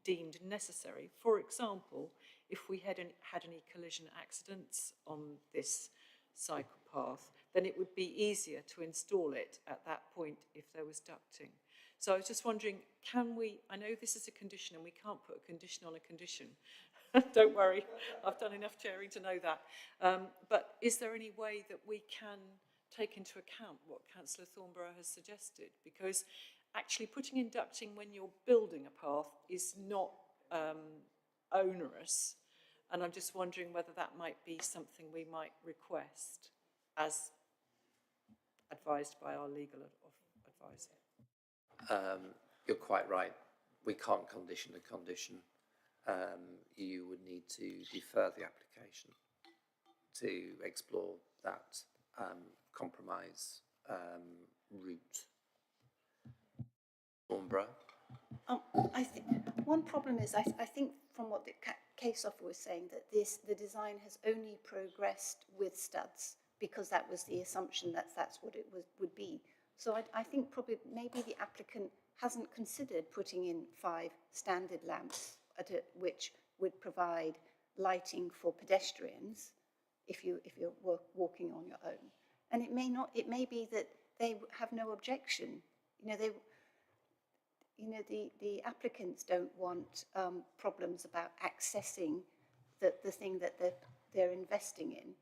deemed necessary, for example, if we had any collision accidents on this cycle path, then it would be easier to install it at that point if there was ducting. So I was just wondering, can we, I know this is a condition and we can't put a condition on a condition. Don't worry, I've done enough chairing to know that. But is there any way that we can take into account what Councillor Thornborough has suggested? Because actually putting in ducting when you're building a path is not onerous, and I'm just wondering whether that might be something we might request as advised by our legal advisor. You're quite right. We can't condition a condition. You would need to defer the application to explore that compromise route. Thornborough? I think one problem is I think from what the case officer was saying that the design has only progressed with studs because that was the assumption that that's what it would be. So I think probably maybe the applicant hasn't considered putting in 5 standard lamps which would provide lighting for pedestrians if you're walking on your own. And it may be that they have no objection. The applicants don't want problems about accessing the thing that they're investing in.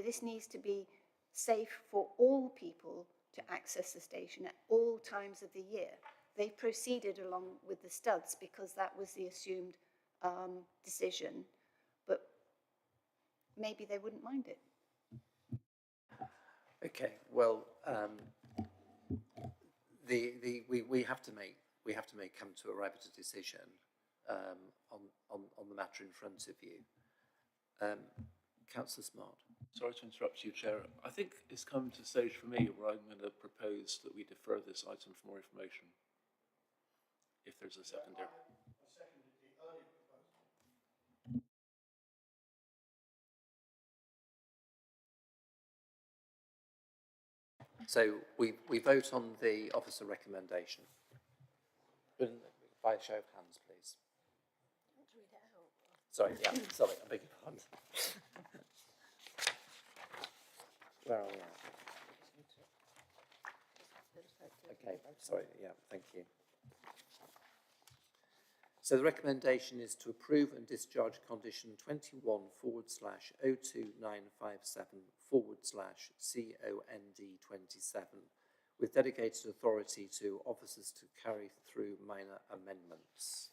This needs to be safe for all people to access the station at all times of the year. They proceeded along with the studs because that was the assumed decision, but maybe they wouldn't mind it. Okay, well, we have to come to arrive at a decision on the matter in front of you. Councillor Smart. Sorry to interrupt you, Chair. I think it's come to the stage for me where I'm going to propose that we defer this item for more information, if there's a seconder. So we vote on the officer recommendation. By a show of hands, please. Sorry, yeah, sorry, I beg your pardon. Where are we at? Okay, sorry, yeah, thank you. So the recommendation is to approve and discharge condition 21//02957/COND27 with dedicated authority to officers to carry through minor amendments.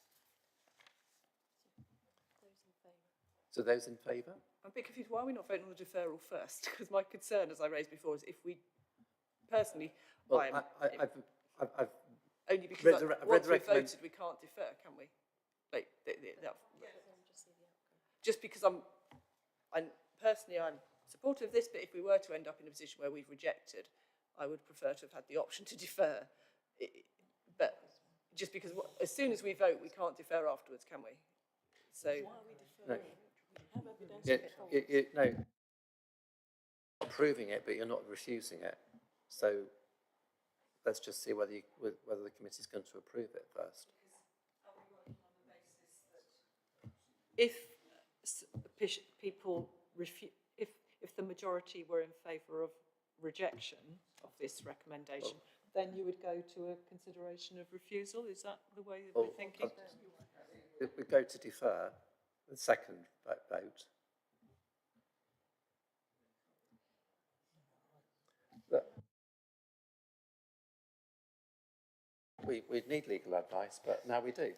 So those in favour? I'm a bit confused. Why are we not voting on the deferral first? Because my concern, as I raised before, is if we personally, Well, I've only because read the once we've recommend- voted, we can't defer, can we? Like, just because I'm personally supportive of this, but if we were to end up in a position where we've rejected, I would prefer to have had the option to defer. But just because as soon as we vote, we can't defer afterwards, can we? So why are we deferring? No, approving it, but you're not refusing it. So let's just see whether the committee is going to approve it first. If people if the majority were in favour of rejection of this recommendation, then you would go to a consideration of refusal. Is that the way that we're thinking? We go to defer the second vote. But we'd need legal advice, but now we do.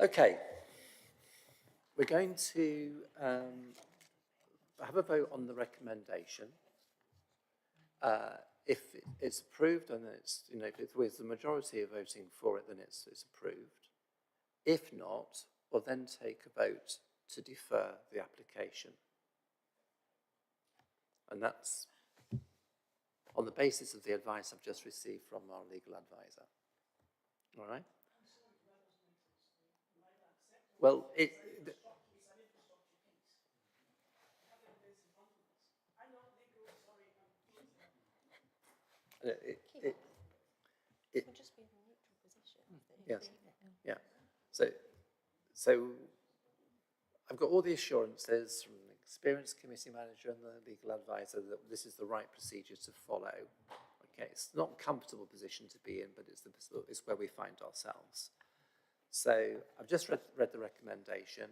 Okay. We're going to have a vote on the recommendation. If it's approved, and it's, you know, if with the majority of voting for it, then it's approved. If not, we'll then take a vote to defer the application. And that's on the basis of the advice I've just received from our legal advisor. All right? Well, it would just be in a neutral position. yes, yeah. So I've got all the assurances from the experienced committee manager and the legal advisor that this is the right procedure to follow. Okay, it's not a comfortable position to be in, but it's where we find ourselves. So I've just read the recommendation.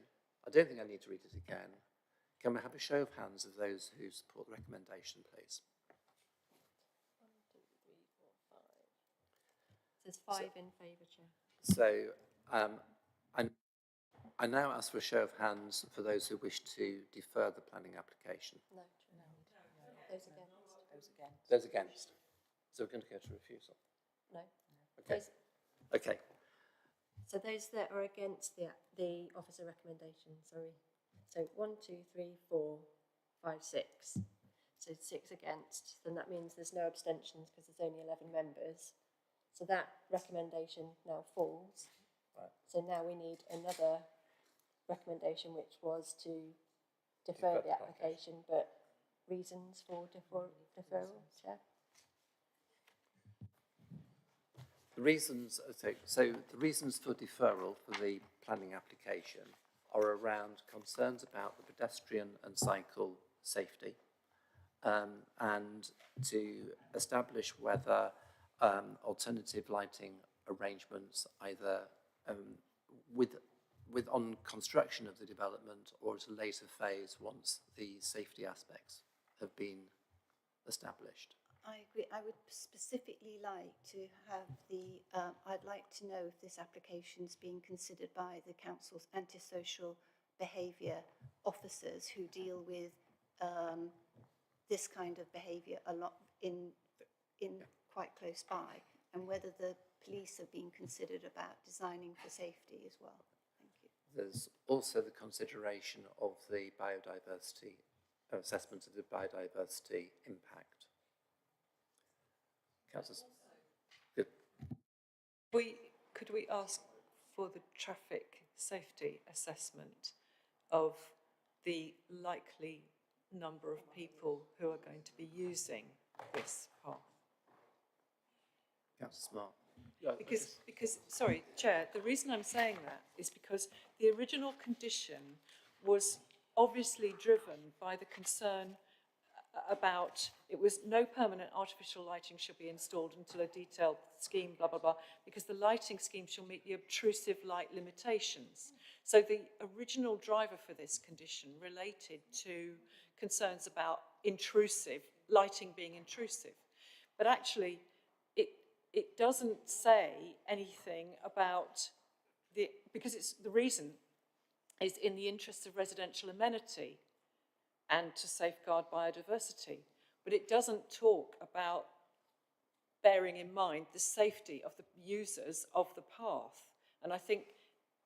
I don't think I need to read it again. Can we have a show of hands of those who support the recommendation, please? 1, 2, 3, 4, 5. There's 5 in favour, Chair. So I now ask for a show of hands for those who wish to defer the planning application. No, no. Those against? Those against. Those against. So we're going to go to refusal. No. Okay. Those, okay. so those that are against the officer recommendation, sorry. So 1, 2, 3, 4, 5, 6. So 6 against, then that means there's no abstentions because there's only 11 members. So that recommendation now falls. Right. So now we need another recommendation, which was to defer the application, but reasons for deferral, Chair? The reasons, so the reasons for deferral for the planning application are around concerns about the pedestrian and cycle safety, and to establish whether alternative lighting arrangements, either with on construction of the development or at a later phase once the safety aspects have been established. I agree. I would specifically like to have the, I'd like to know if this application's being considered by the council's antisocial behaviour officers who deal with this kind of behaviour a lot in quite close by, and whether the police are being considered about designing for safety as well. Thank you. There's also the consideration of the biodiversity, assessment of the biodiversity impact. Councillors? Good. Could we ask for the traffic safety assessment of the likely number of people who are going to be using this path? Councillor Smart. Yeah, Because, sorry, Chair, the reason I'm saying that is because the original condition was obviously driven by the concern about it was no permanent artificial lighting should be installed until a detailed scheme, blah, blah, blah, because the lighting scheme shall meet the obtrusive light limitations. So the original driver for this condition related to concerns about intrusive, lighting being intrusive. But actually, it doesn't say anything about because it's the reason is in the interest of residential amenity and to safeguard biodiversity. But it doesn't talk about bearing in mind the safety of the users of the path. And I think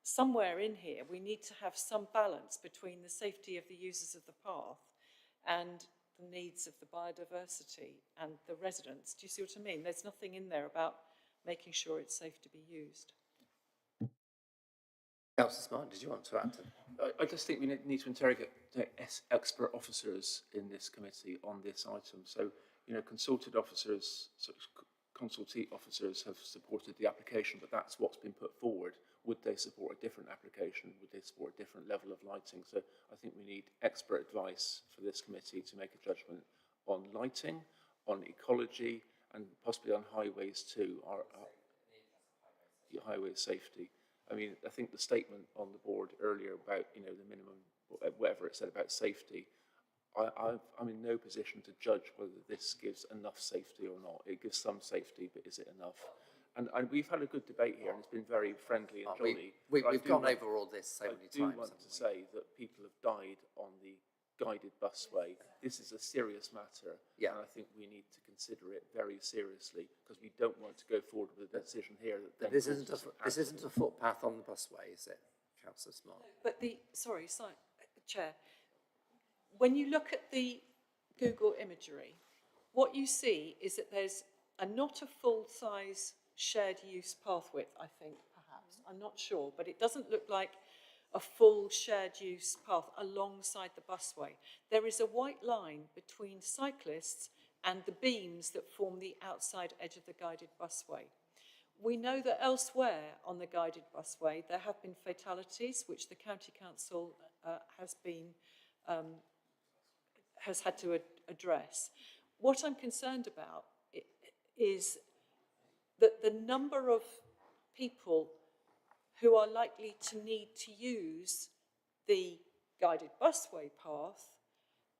somewhere in here, we need to have some balance between the safety of the users of the path and the needs of the biodiversity and the residents. Do you see what I mean? There's nothing in there about making sure it's safe to be used. Councillor Smart, did you want to add to that? I just think we need to interrogate expert officers in this committee on this item. So, you know, consultee officers have supported the application, but that's what's been put forward. Would they support a different application? Would they support a different level of lighting? So I think we need expert advice for this committee to make a judgment on lighting, on ecology, and possibly on highways too, highway safety. I mean, I think the statement on the board earlier about, you know, the minimum, whatever it said about safety, I'm in no position to judge whether this gives enough safety or not. It gives some safety, but is it enough? and we've had a good debate here, and it's been very friendly and jolly. We've gone over all this so many times. I do want to say that people have died on the guided busway. This is a serious matter, and I think we need to consider it very seriously, because we don't want to go forward with a decision here that then this isn't a footpath on the busway, is it, Councillor Smart? But Chair, when you look at the Google imagery, what you see is that there's not a full-size shared use path width, I think, perhaps. I'm not sure, but it doesn't look like a full shared use path alongside the busway. There is a white line between cyclists and the beams that form the outside edge of the guided busway. We know that elsewhere on the guided busway there have been fatalities, which the County Council has had to address. What I'm concerned about is that the number of people who are likely to need to use the guided busway path,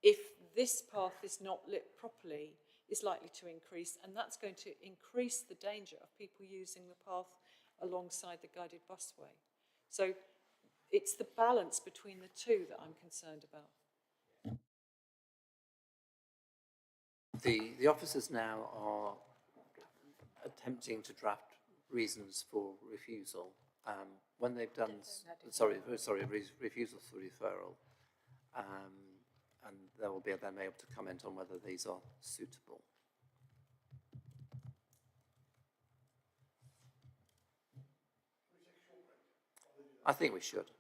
if this path is not lit properly, is likely to increase, and that's going to increase the danger of people using the path alongside the guided busway. So it's the balance between the two that I'm concerned about. The officers now are attempting to draft reasons for refusal. When they've done, refusal for referral, and they will be then able to comment on whether these are suitable. I think we should.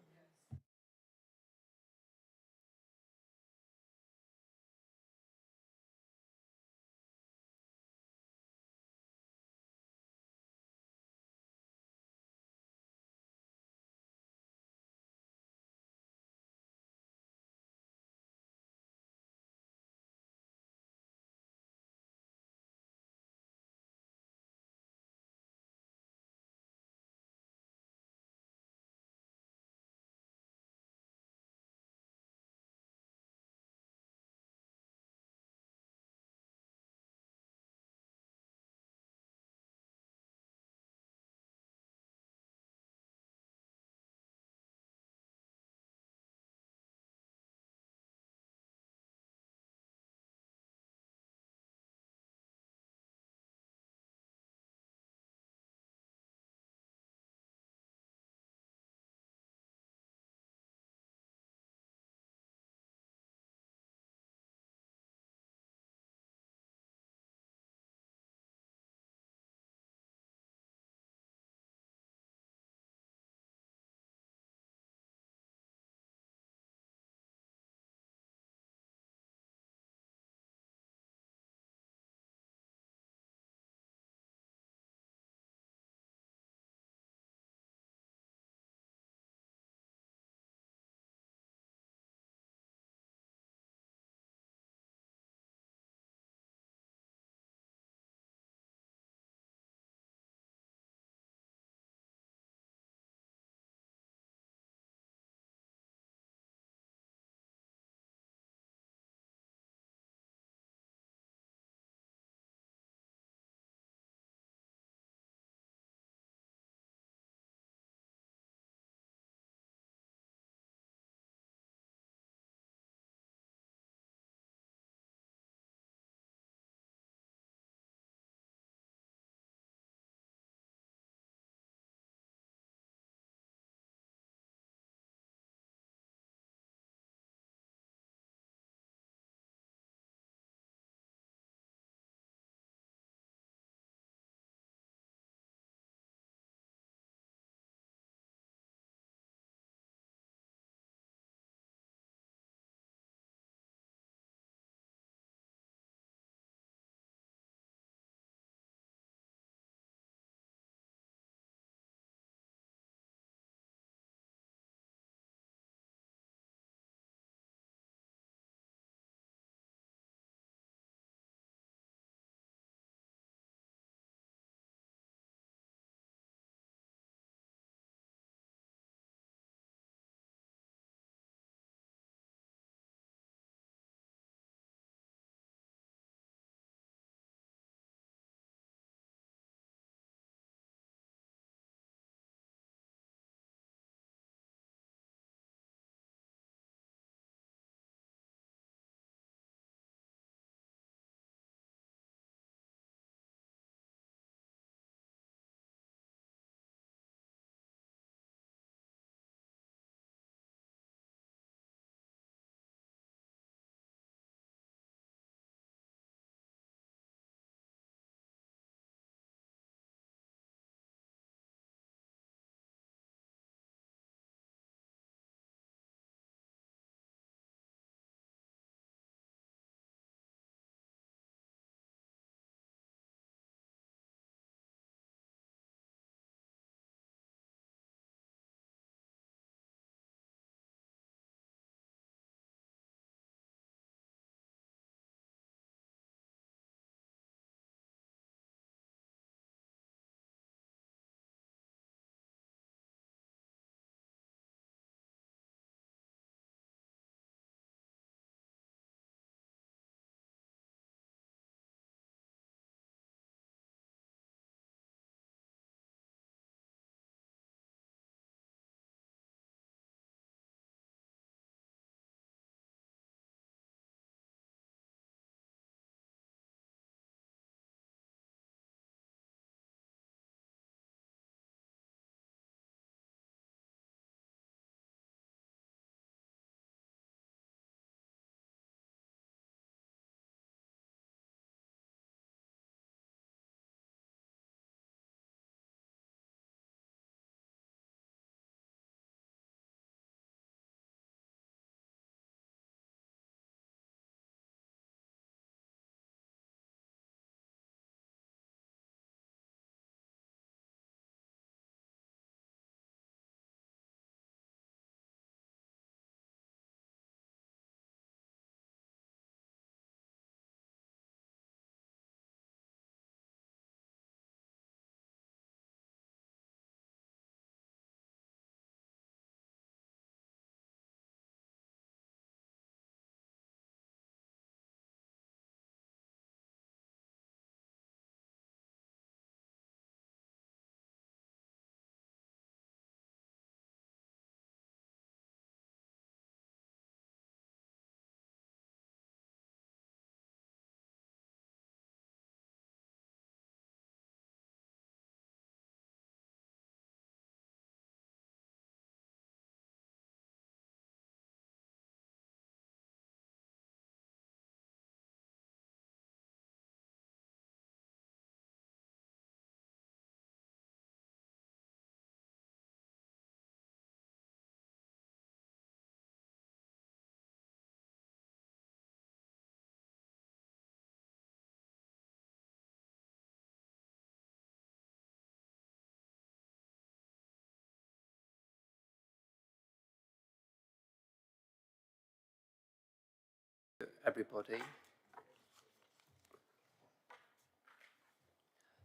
everybody.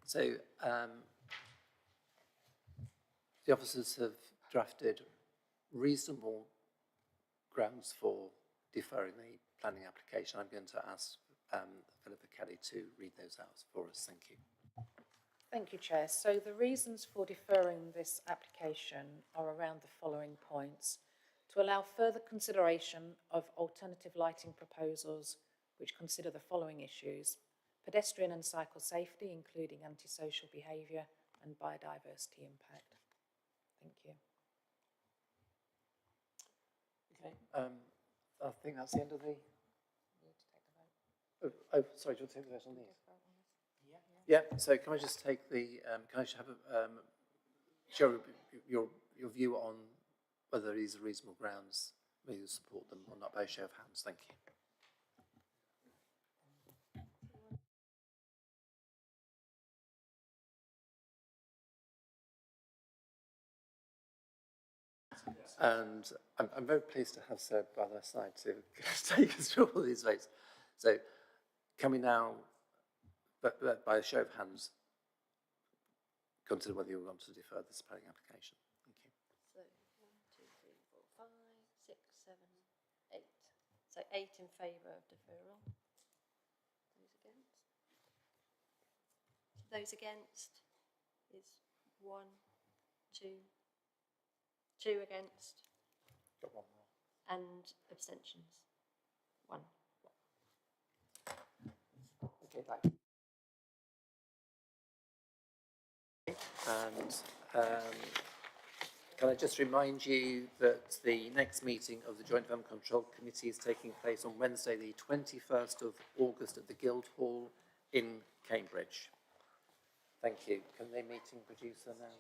So the officers have drafted reasonable grounds for deferring the planning application. I'm going to ask Philippa Kelly to read those out for us. Thank you. Thank you, Chair. So the reasons for deferring this application are around the following points. To allow further consideration of alternative lighting proposals which consider the following issues: pedestrian and cycle safety, including antisocial behaviour and biodiversity impact. Thank you. Okay. I think that's the end of the... Oh, sorry, do you want to take the vote on these? Yeah, so can I just take the, can I just have show your view on whether these are reasonable grounds, whether you support them or not by a show of hands? Thank you. And I'm very pleased to have Sir by their side to take us through all these votes. So can we now, but by a show of hands, consider whether you want to defer this planning application? Thank you. So 1, 2, 3, 4, 5, 6, 7, 8. So 8 in favour of deferral. Those against is 1, 2, 2 against. Got one more. And abstentions. 1. Okay, right. And can I just remind you that the next meeting of the Joint Environment Control Committee is taking place on Wednesday, the 21st of August at the Guildhall in Cambridge. Thank you. Can the meeting producer now